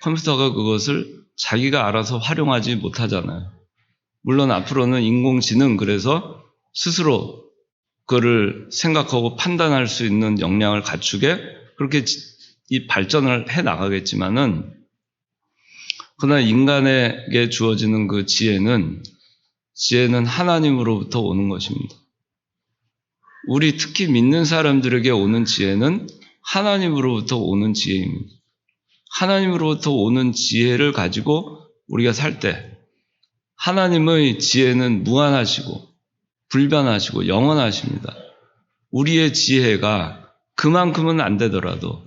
컴퓨터가 그것을 자기가 알아서 활용하지 못하잖아요. 물론 앞으로는 인공지능, 그래서 스스로 그거를 생각하고 판단할 수 있는 역량을 갖추게 그렇게 이 발전을 해 나가겠지만은 그러나 인간에게 주어지는 그 지혜는 하나님으로부터 오는 것입니다. 우리 특히 믿는 사람들에게 오는 지혜는 하나님으로부터 오는 지혜입니다. 하나님으로부터 오는 지혜를 가지고 우리가 살 때 하나님의 지혜는 무한하시고 불변하시고 영원하십니다. 우리의 지혜가 그만큼은 안 되더라도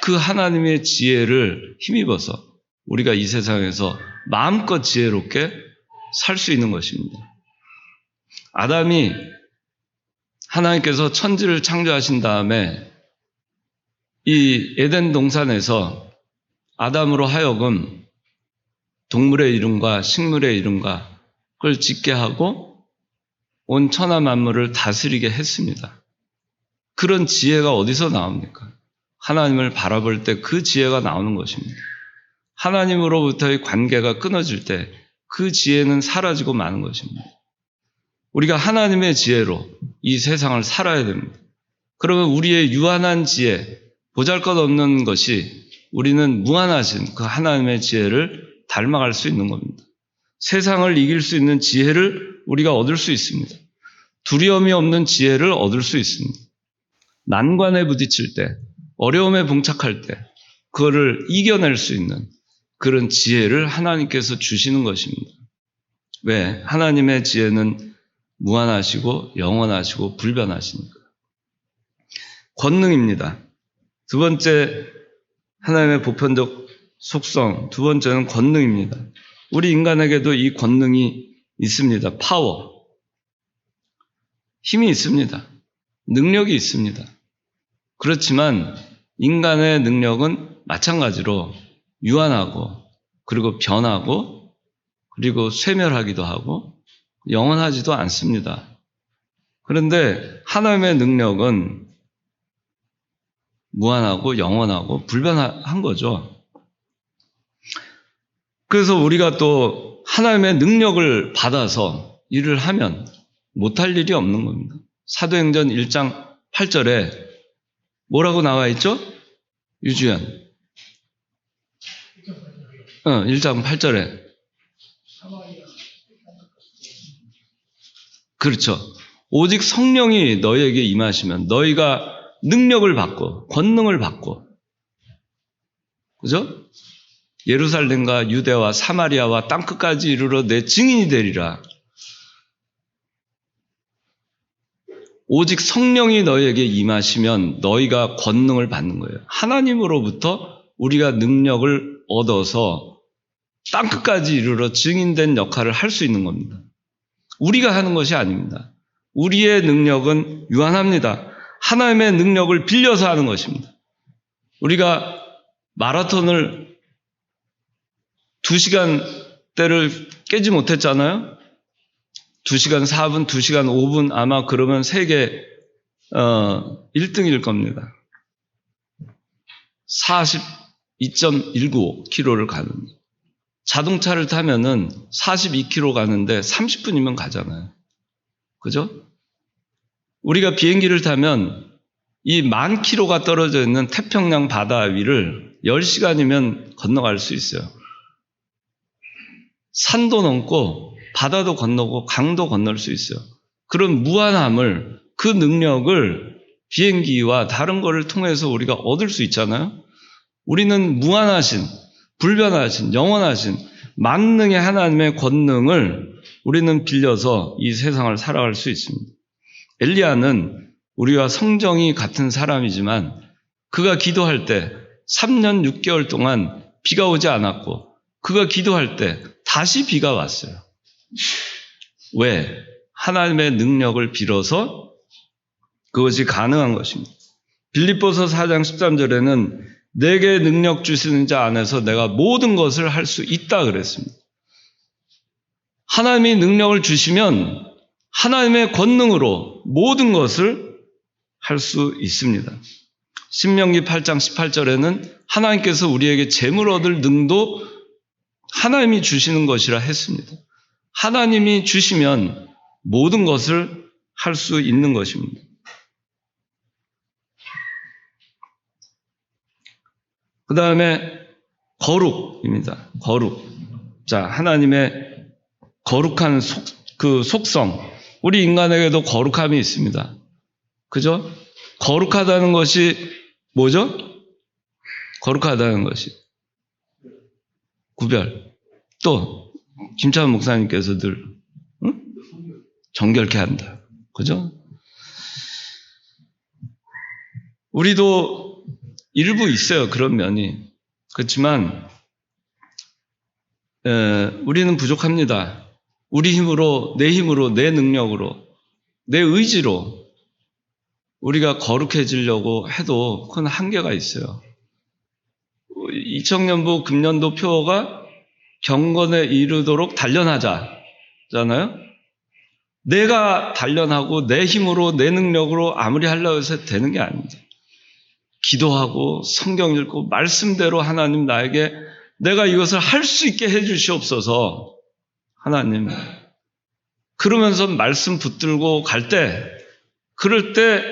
그 하나님의 지혜를 힘입어서 우리가 이 세상에서 마음껏 지혜롭게 살 수 있는 것입니다. 아담이 하나님께서 천지를 창조하신 다음에 이 에덴 동산에서 아담으로 하여금 동물의 이름과 식물의 이름과 그걸 짓게 하고 온 천하 만물을 다스리게 했습니다. 그런 지혜가 어디서 나옵니까? 하나님을 바라볼 때 그 지혜가 나오는 것입니다. 하나님으로부터의 관계가 끊어질 때 그 지혜는 사라지고 마는 것입니다. 우리가 하나님의 지혜로 이 세상을 살아야 됩니다. 그러면 우리의 유한한 지혜, 보잘것없는 것이 우리는 무한하신 그 하나님의 지혜를 닮아갈 수 있는 겁니다. 세상을 이길 수 있는 지혜를 우리가 얻을 수 있습니다. 두려움이 없는 지혜를 얻을 수 있습니다. 난관에 부딪힐 때, 어려움에 봉착할 때 그거를 이겨낼 수 있는 그런 지혜를 하나님께서 주시는 것입니다. 왜? 하나님의 지혜는 무한하시고 영원하시고 불변하시니까. 권능입니다. 두 번째 하나님의 보편적 속성, 두 번째는 권능입니다. 우리 인간에게도 이 권능이 있습니다. 파워. 힘이 있습니다. 능력이 있습니다. 그렇지만 인간의 능력은 마찬가지로 유한하고 그리고 변하고 그리고 쇠멸하기도 하고 영원하지도 않습니다. 그런데 하나님의 능력은 무한하고 영원하고 불변한 거죠. 그래서 우리가 또 하나님의 능력을 받아서 일을 하면 못할 일이 없는 겁니다. 사도행전 1장 8절에 뭐라고 나와 있죠? 유주연. 1장 8절에. 그렇죠. 오직 성령이 너희에게 임하시면 너희가 능력을 받고 권능을 받고 그죠? 예루살렘과 유대와 사마리아와 땅끝까지 이르러 내 증인이 되리라. 오직 성령이 너희에게 임하시면 너희가 권능을 받는 거예요. 하나님으로부터 우리가 능력을 얻어서 땅끝까지 이르러 증인된 역할을 할 수 있는 겁니다. 우리가 하는 것이 아닙니다. 우리의 능력은 유한합니다. 하나님의 능력을 빌려서 하는 것입니다. 우리가 마라톤을 2시간대를 깨지 못했잖아요. 2시간 4분, 2시간 5분 아마 그러면 세계 1등일 겁니다. 42.195km를 가는 자동차를 타면은 42km 가는데 30분이면 가잖아요. 그죠? 우리가 비행기를 타면 이 10,000km가 떨어져 있는 태평양 바다 위를 10시간이면 건너갈 수 있어요. 산도 넘고 바다도 건너고 강도 건널 수 있어요. 그런 무한함을, 그 능력을 비행기와 다른 것을 통해서 우리가 얻을 수 있잖아요. 우리는 무한하신, 불변하신, 영원하신 만능의 하나님의 권능을 우리는 빌려서 이 세상을 살아갈 수 있습니다. 엘리야는 우리와 성정이 같은 사람이지만 그가 기도할 때 3년 6개월 동안 비가 오지 않았고 그가 기도할 때 다시 비가 왔어요. 왜? 하나님의 능력을 빌어서 그것이 가능한 것입니다. 빌립보서 4장 13절에는 내게 능력 주시는 자 안에서 내가 모든 것을 할 수 있다 그랬습니다. 하나님이 능력을 주시면 하나님의 권능으로 모든 것을 할 수 있습니다. 신명기 8장 18절에는 하나님께서 우리에게 재물 얻을 능도 하나님이 주시는 것이라 했습니다. 하나님이 주시면 모든 것을 할 수 있는 것입니다. 그 다음에 거룩입니다. 거룩. 자, 하나님의 거룩한 속성. 우리 인간에게도 거룩함이 있습니다. 그죠? 거룩하다는 것이 뭐죠? 거룩하다는 것이 구별. 또 김찬원 목사님께서 늘 정결케 한다. 그죠? 우리도 일부 있어요. 그런 면이. 그렇지만 우리는 부족합니다. 우리 힘으로, 내 능력으로, 내 의지로 우리가 거룩해지려고 해도 그건 한계가 있어요. 2000년도 금년도 표어가 경건에 이르도록 단련하자잖아요. 내가 단련하고 내 힘으로 내 능력으로 아무리 하려고 해서 되는 게 아닙니다. 기도하고 성경 읽고 말씀대로 하나님 나에게 내가 이것을 할 수 있게 해 주시옵소서. 하나님. 그러면서 말씀 붙들고 갈 때, 그럴 때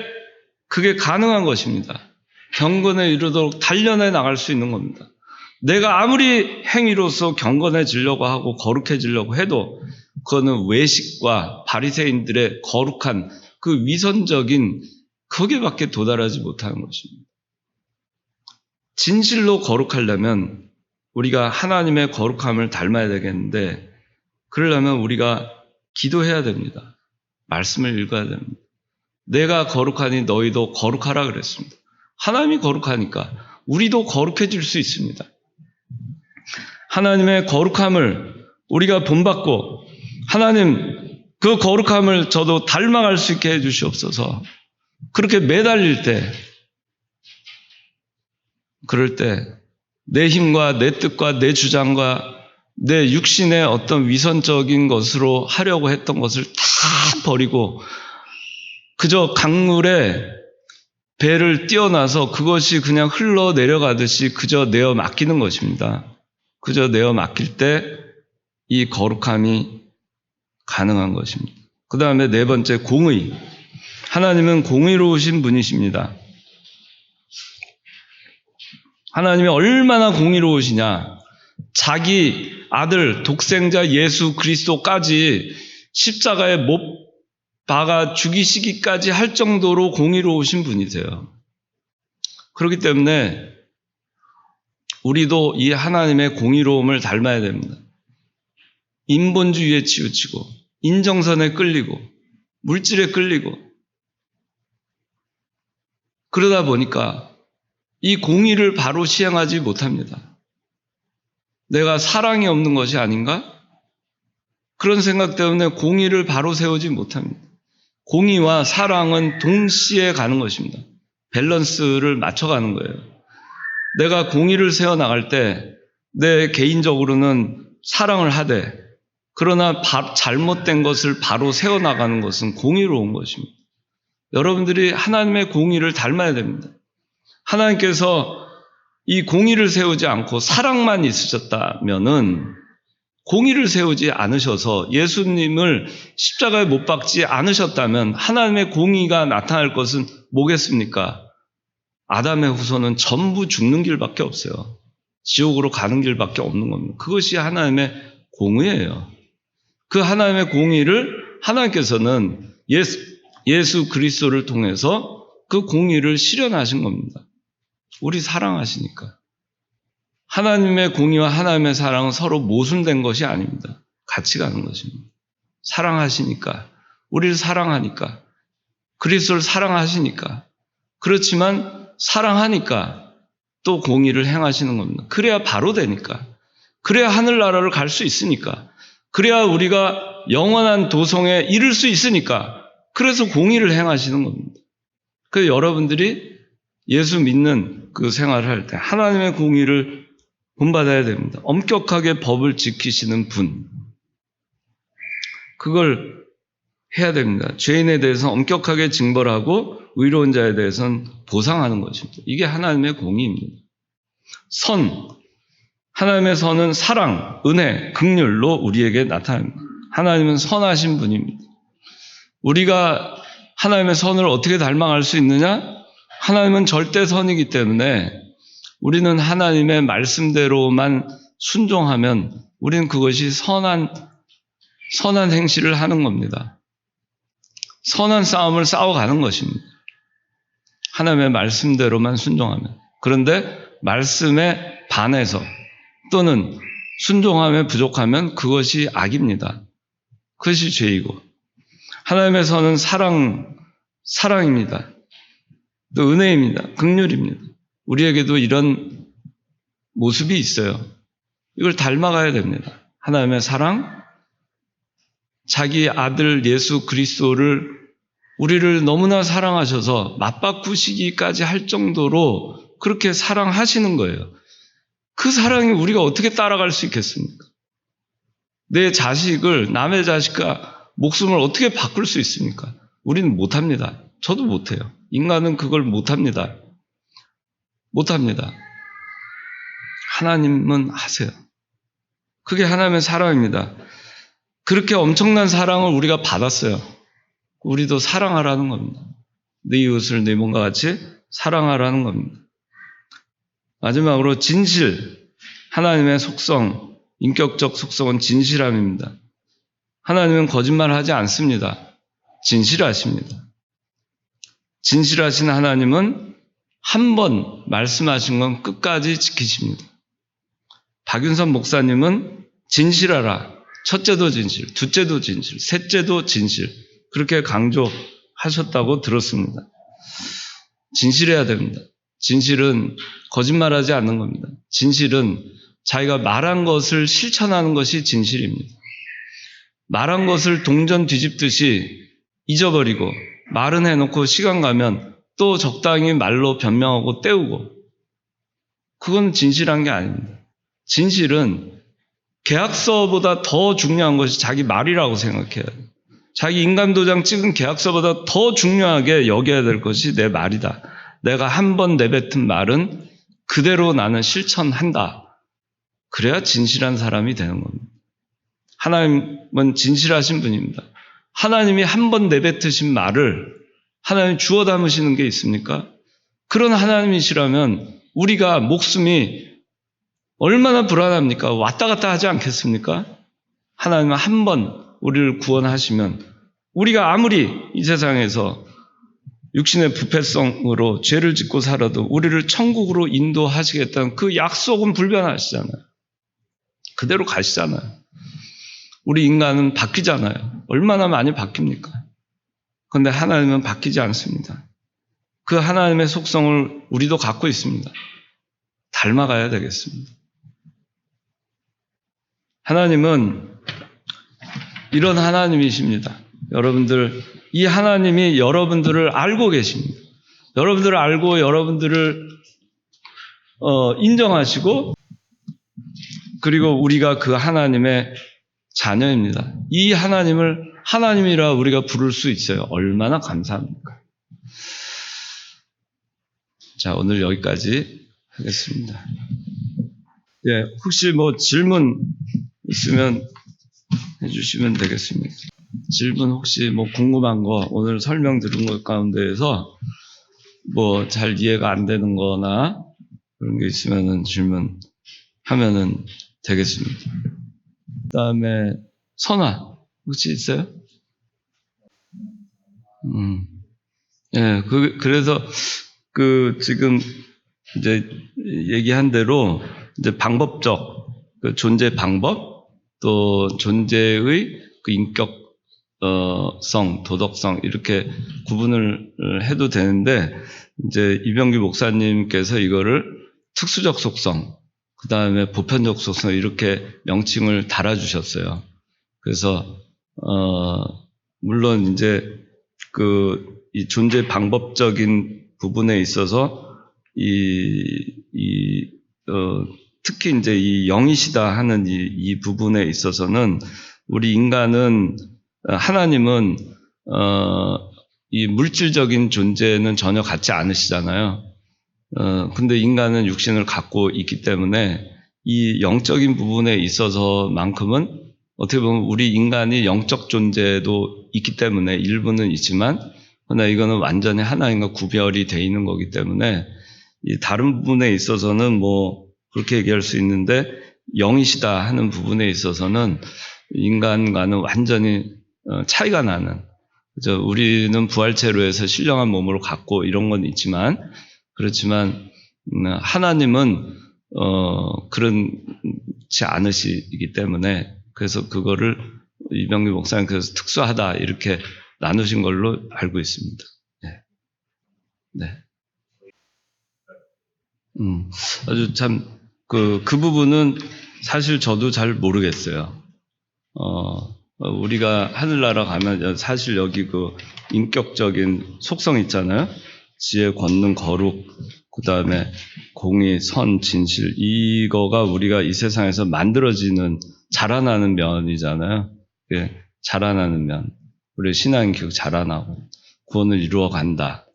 그게 가능한 것입니다. 경건에 이르도록 단련해 나갈 수 있는 겁니다. 내가 아무리 행위로서 경건해지려고 하고 거룩해지려고 해도 그거는 외식과 바리새인들의 거룩한 그 위선적인 거기밖에 도달하지 못하는 것입니다. 진실로 거룩하려면 우리가 하나님의 거룩함을 닮아야 되겠는데 그러려면 우리가 기도해야 됩니다. 말씀을 읽어야 됩니다. 내가 거룩하니 너희도 거룩하라 그랬습니다. 하나님이 거룩하니까 우리도 거룩해질 수 있습니다. 하나님의 거룩함을 우리가 본받고 하나님 그 거룩함을 저도 닮아갈 수 있게 해주시옵소서. 그렇게 매달릴 때 그럴 때 내 힘과 내 뜻과 내 주장과 내 육신의 어떤 위선적인 것으로 하려고 했던 것을 다 버리고 그저 강물에 배를 띄어놔서 그것이 그냥 흘러내려가듯이 그저 내어 맡기는 것입니다. 그저 내어 맡길 때 이 거룩함이 가능한 것입니다. 그 다음에 네 번째, 공의. 하나님은 공의로우신 분이십니다. 하나님이 얼마나 공의로우시냐. 자기 아들 독생자 예수 그리스도까지 십자가에 못 박아 죽이시기까지 할 정도로 공의로우신 분이세요. 그렇기 때문에 우리도 이 하나님의 공의로움을 닮아야 됩니다. 인본주의에 치우치고 인정선에 끌리고 물질에 끌리고 그러다 보니까 이 공의를 바로 시행하지 못합니다. 내가 사랑이 없는 것이 아닌가? 그런 생각 때문에 공의를 바로 세우지 못합니다. 공의와 사랑은 동시에 가는 것입니다. 밸런스를 맞춰가는 거예요. 내가 공의를 세워나갈 때 내 개인적으로는 사랑을 하되 그러나 잘못된 것을 바로 세워나가는 것은 공의로운 것입니다. 여러분들이 하나님의 공의를 닮아야 됩니다. 하나님께서 이 공의를 세우지 않고 사랑만 있으셨다면은 공의를 세우지 않으셔서 예수님을 십자가에 못 박지 않으셨다면 하나님의 공의가 나타날 것은 뭐겠습니까? 아담의 후손은 전부 죽는 길밖에 없어요. 지옥으로 가는 길밖에 없는 겁니다. 그것이 하나님의 공의예요. 그 하나님의 공의를 하나님께서는 예수 그리스도를 통해서 그 공의를 실현하신 겁니다. 우리 사랑하시니까. 하나님의 공의와 하나님의 사랑은 서로 모순된 것이 아닙니다. 같이 가는 것입니다. 사랑하시니까, 우리를 사랑하니까, 그리스도를 사랑하시니까, 그렇지만 사랑하니까 또 공의를 행하시는 겁니다. 그래야 바로 되니까, 그래야 하늘나라를 갈 수 있으니까, 그래야 우리가 영원한 도성에 이를 수 있으니까, 그래서 공의를 행하시는 겁니다. 그래서 여러분들이 예수 믿는 그 생활을 할 때 하나님의 공의를 본받아야 됩니다. 엄격하게 법을 지키시는 분. 그걸 해야 됩니다. 죄인에 대해서는 엄격하게 징벌하고 의로운 자에 대해서는 보상하는 것입니다. 이게 하나님의 공의입니다. 선. 하나님의 선은 사랑, 은혜, 긍휼로 우리에게 나타납니다. 하나님은 선하신 분입니다. 우리가 하나님의 선을 어떻게 닮아갈 수 있느냐? 하나님은 절대 선이기 때문에 우리는 하나님의 말씀대로만 순종하면 우리는 그것이 선한 행실을 하는 겁니다. 선한 싸움을 싸워가는 것입니다. 하나님의 말씀대로만 순종하면. 그런데 말씀에 반해서 또는 순종함에 부족하면 그것이 악입니다. 그것이 죄이고. 하나님의 선은 사랑입니다. 또 은혜입니다. 긍휼입니다. 우리에게도 이런 모습이 있어요. 이걸 닮아가야 됩니다. 하나님의 사랑, 자기 아들 예수 그리스도를 우리를 너무나 사랑하셔서 맞바꾸시기까지 할 정도로 그렇게 사랑하시는 거예요. 그 사랑이 우리가 어떻게 따라갈 수 있겠습니까? 내 자식을 남의 자식과 목숨을 어떻게 바꿀 수 있습니까? 우리는 못합니다. 저도 못해요. 인간은 그걸 못합니다. 못합니다. 하나님은 하세요. 그게 하나님의 사랑입니다. 그렇게 엄청난 사랑을 우리가 받았어요. 우리도 사랑하라는 겁니다. 네 이웃을 네 몸과 같이 사랑하라는 겁니다. 마지막으로 진실, 하나님의 속성, 인격적 속성은 진실함입니다. 하나님은 거짓말하지 않습니다. 진실하십니다. 진실하신 하나님은 한 번 말씀하신 건 끝까지 지키십니다. 박윤선 목사님은 진실하라. 첫째도 진실, 둘째도 진실, 셋째도 진실. 그렇게 강조하셨다고 들었습니다. 진실해야 됩니다. 진실은 거짓말하지 않는 겁니다. 진실은 자기가 말한 것을 실천하는 것이 진실입니다. 말한 것을 동전 뒤집듯이 잊어버리고 말은 해놓고 시간 가면 또 적당히 말로 변명하고 때우고, 그건 진실한 게 아닙니다. 진실은 계약서보다 더 중요한 것이 자기 말이라고 생각해야 돼요. 자기 인감도장 찍은 계약서보다 더 중요하게 여겨야 될 것이 내 말이다. 내가 한 번 내뱉은 말은 그대로 나는 실천한다. 그래야 진실한 사람이 되는 겁니다. 하나님은 진실하신 분입니다. 하나님이 한 번 내뱉으신 말을 하나님 주워 담으시는 게 있습니까? 그런 하나님이시라면 우리가 목숨이 얼마나 불안합니까? 왔다 갔다 하지 않겠습니까? 하나님은 한 번 우리를 구원하시면 우리가 아무리 이 세상에서 육신의 부패성으로 죄를 짓고 살아도 우리를 천국으로 인도하시겠다는 그 약속은 불변하시잖아요. 그대로 가시잖아요. 우리 인간은 바뀌잖아요. 얼마나 많이 바뀝니까? 그런데 하나님은 바뀌지 않습니다. 그 하나님의 속성을 우리도 갖고 있습니다. 닮아가야 되겠습니다. 하나님은 이런 하나님이십니다. 여러분들, 이 하나님이 여러분들을 알고 계십니다. 여러분들을 알고 여러분들을 인정하시고, 그리고 우리가 그 하나님의 자녀입니다. 이 하나님을 하나님이라 우리가 부를 수 있어요. 얼마나 감사합니까? 자, 오늘 여기까지 하겠습니다. 예, 혹시 뭐 질문 있으면 해주시면 되겠습니다. 질문 혹시 뭐 궁금한 거, 오늘 설명 들은 것 가운데에서 뭐 잘 이해가 안 되는 거나 그런 게 있으면은 질문하면은 되겠습니다. 그 다음에 선화 혹시 있어요? 예, 그래서 지금 이제 얘기한 대로 이제 방법적 그 존재 방법, 또 존재의 그 인격성, 도덕성 이렇게 구분을 해도 되는데, 이제 이병규 목사님께서 이거를 특수적 속성, 그 다음에 보편적 속성 이렇게 명칭을 달아주셨어요. 그래서 물론 이제 이 존재 방법적인 부분에 있어서 특히 이제 이 영이시다 하는 이 부분에 있어서는 우리 인간은 하나님은 이 물질적인 존재는 전혀 갖지 않으시잖아요. 근데 인간은 육신을 갖고 있기 때문에 이 영적인 부분에 있어서만큼은 어떻게 보면 우리 인간이 영적 존재도 있기 때문에 일부는 있지만, 그러나 이거는 완전히 하나님과 구별이 돼 있는 거기 때문에 이 다른 부분에 있어서는 뭐 그렇게 얘기할 수 있는데, 영이시다 하는 부분에 있어서는 인간과는 완전히 차이가 나는, 그죠? 우리는 부활체로 해서 신령한 몸으로 갖고 이런 건 있지만, 그렇지만 하나님은 그렇지 않으시기 때문에, 그래서 그거를 이병규 목사님께서 특수하다 이렇게 나누신 걸로 알고 있습니다. 네. 네. 아주 참, 그 부부는 사실 저도 잘 모르겠어요. 우리가 하늘나라 가면 사실 여기 그 인격적인 속성 있잖아요. 지혜, 권능, 거룩, 그 다음에 공의, 선, 진실, 이거가 우리가 이 세상에서 만들어지는, 자라나는 면이잖아요. 예, 자라나는 면. 우리 신앙 교육 자라나고, 구원을 이루어 간다.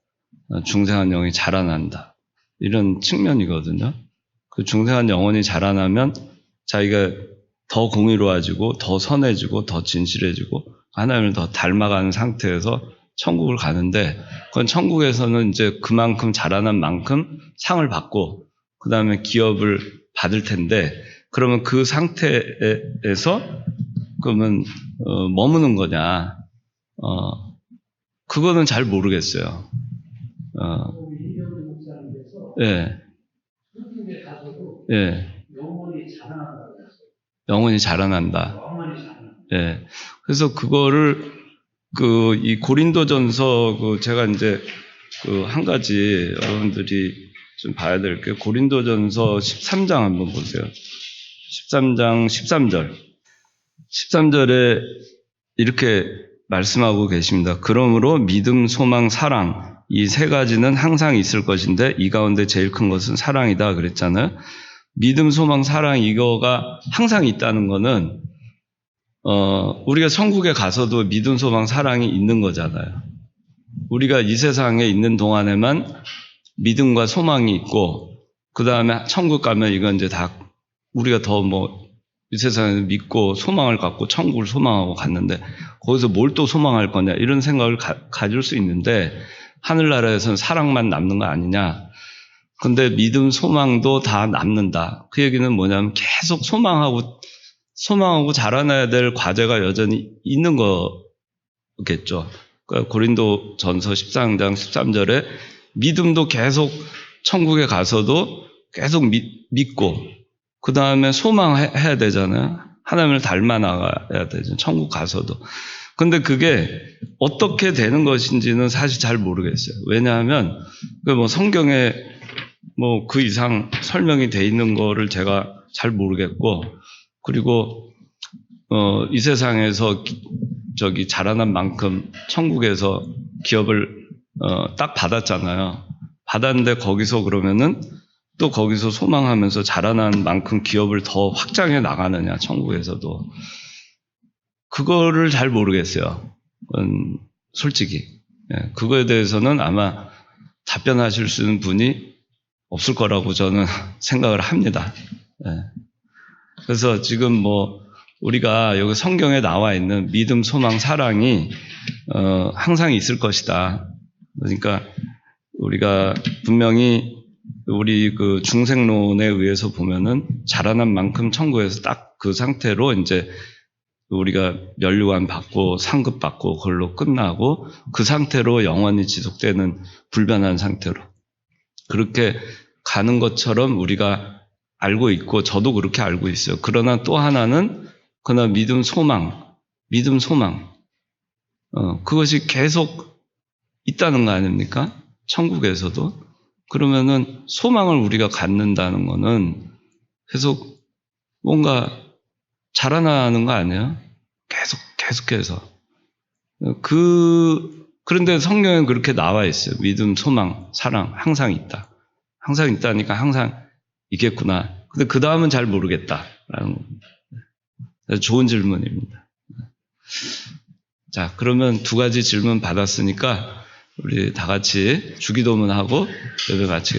중생한 영이 자라난다. 이런 측면이거든요. 그 중생한 영혼이 자라나면 자기가 더 공의로워지고, 더 선해지고, 더 진실해지고, 하나님을 더 닮아가는 상태에서 천국을 가는데, 그건 천국에서는 이제 그만큼 자라난 만큼 상을 받고, 그 다음에 기업을 받을 텐데, 그러면 그 상태에서, 그러면, 머무는 거냐, 그거는 잘 모르겠어요. 예. 예. 영혼이 자라난다. 예. 그래서 그거를, 이 고린도전서, 제가 이제, 한 가지 여러분들이 좀 봐야 될 게, 고린도전서 13장 한번 보세요. 13장 13절. 13절에 이렇게 말씀하고 계십니다. 그러므로 믿음, 소망, 사랑, 이 세 가지는 항상 있을 것인데, 이 가운데 제일 큰 것은 사랑이다. 그랬잖아요. 믿음, 소망, 사랑, 이거가 항상 있다는 거는, 우리가 천국에 가서도 믿음, 소망, 사랑이 있는 거잖아요. 우리가 이 세상에 있는 동안에만 믿음과 소망이 있고, 그 다음에 천국 가면 이건 이제 다 우리가 더 이 세상에서 믿고 소망을 갖고 천국을 소망하고 갔는데, 거기서 뭘 또 소망할 거냐, 이런 생각을 가질 수 있는데, 하늘나라에서는 사랑만 남는 거 아니냐. 근데 믿음, 소망도 다 남는다. 그 얘기는 뭐냐면 계속 소망하고 자라나야 될 과제가 여전히 있는 거겠죠. 그러니까 고린도 전서 14장 13절에 믿음도 계속 천국에 가서도 계속 믿고, 그 다음에 소망해야 되잖아요. 하나님을 닮아 나가야 되죠. 천국 가서도. 근데 그게 어떻게 되는 것인지는 사실 잘 모르겠어요. 왜냐하면 성경에 그 이상 설명이 돼 있는 거를 제가 잘 모르겠고, 그리고 이 세상에서 자라난 만큼 천국에서 기업을 딱 받았잖아요. 받았는데 거기서 그러면은 또 거기서 소망하면서 자라난 만큼 기업을 더 확장해 나가느냐, 천국에서도. 그거를 잘 모르겠어요. 솔직히. 예, 그거에 대해서는 아마 답변하실 수 있는 분이 없을 거라고 저는 생각을 합니다. 예. 그래서 지금 우리가 여기 성경에 나와 있는 믿음, 소망, 사랑이 항상 있을 것이다. 그러니까 우리가 분명히 우리 그 중생론에 의해서 보면은 자라난 만큼 천국에서 딱 그 상태로 이제 우리가 면류관 받고 상급 받고 그걸로 끝나고, 그 상태로 영원히 지속되는 불변한 상태로 그렇게 가는 것처럼 우리가 알고 있고, 저도 그렇게 알고 있어요. 그러나 또 하나는, 그러나 믿음, 소망, 그것이 계속 있다는 거 아닙니까? 천국에서도. 그러면은 소망을 우리가 갖는다는 거는 계속 뭔가 자라나는 거 아니에요? 계속해서. 그런데 성경에 그렇게 나와 있어요. 믿음, 소망, 사랑, 항상 있다. 항상 있다니까 항상 있겠구나. 근데 그 다음은 잘 모르겠다라는 겁니다. 좋은 질문입니다. 자, 그러면 두 가지 질문 받았으니까 우리 다 같이 주기도문하고 예배 마치겠습니다.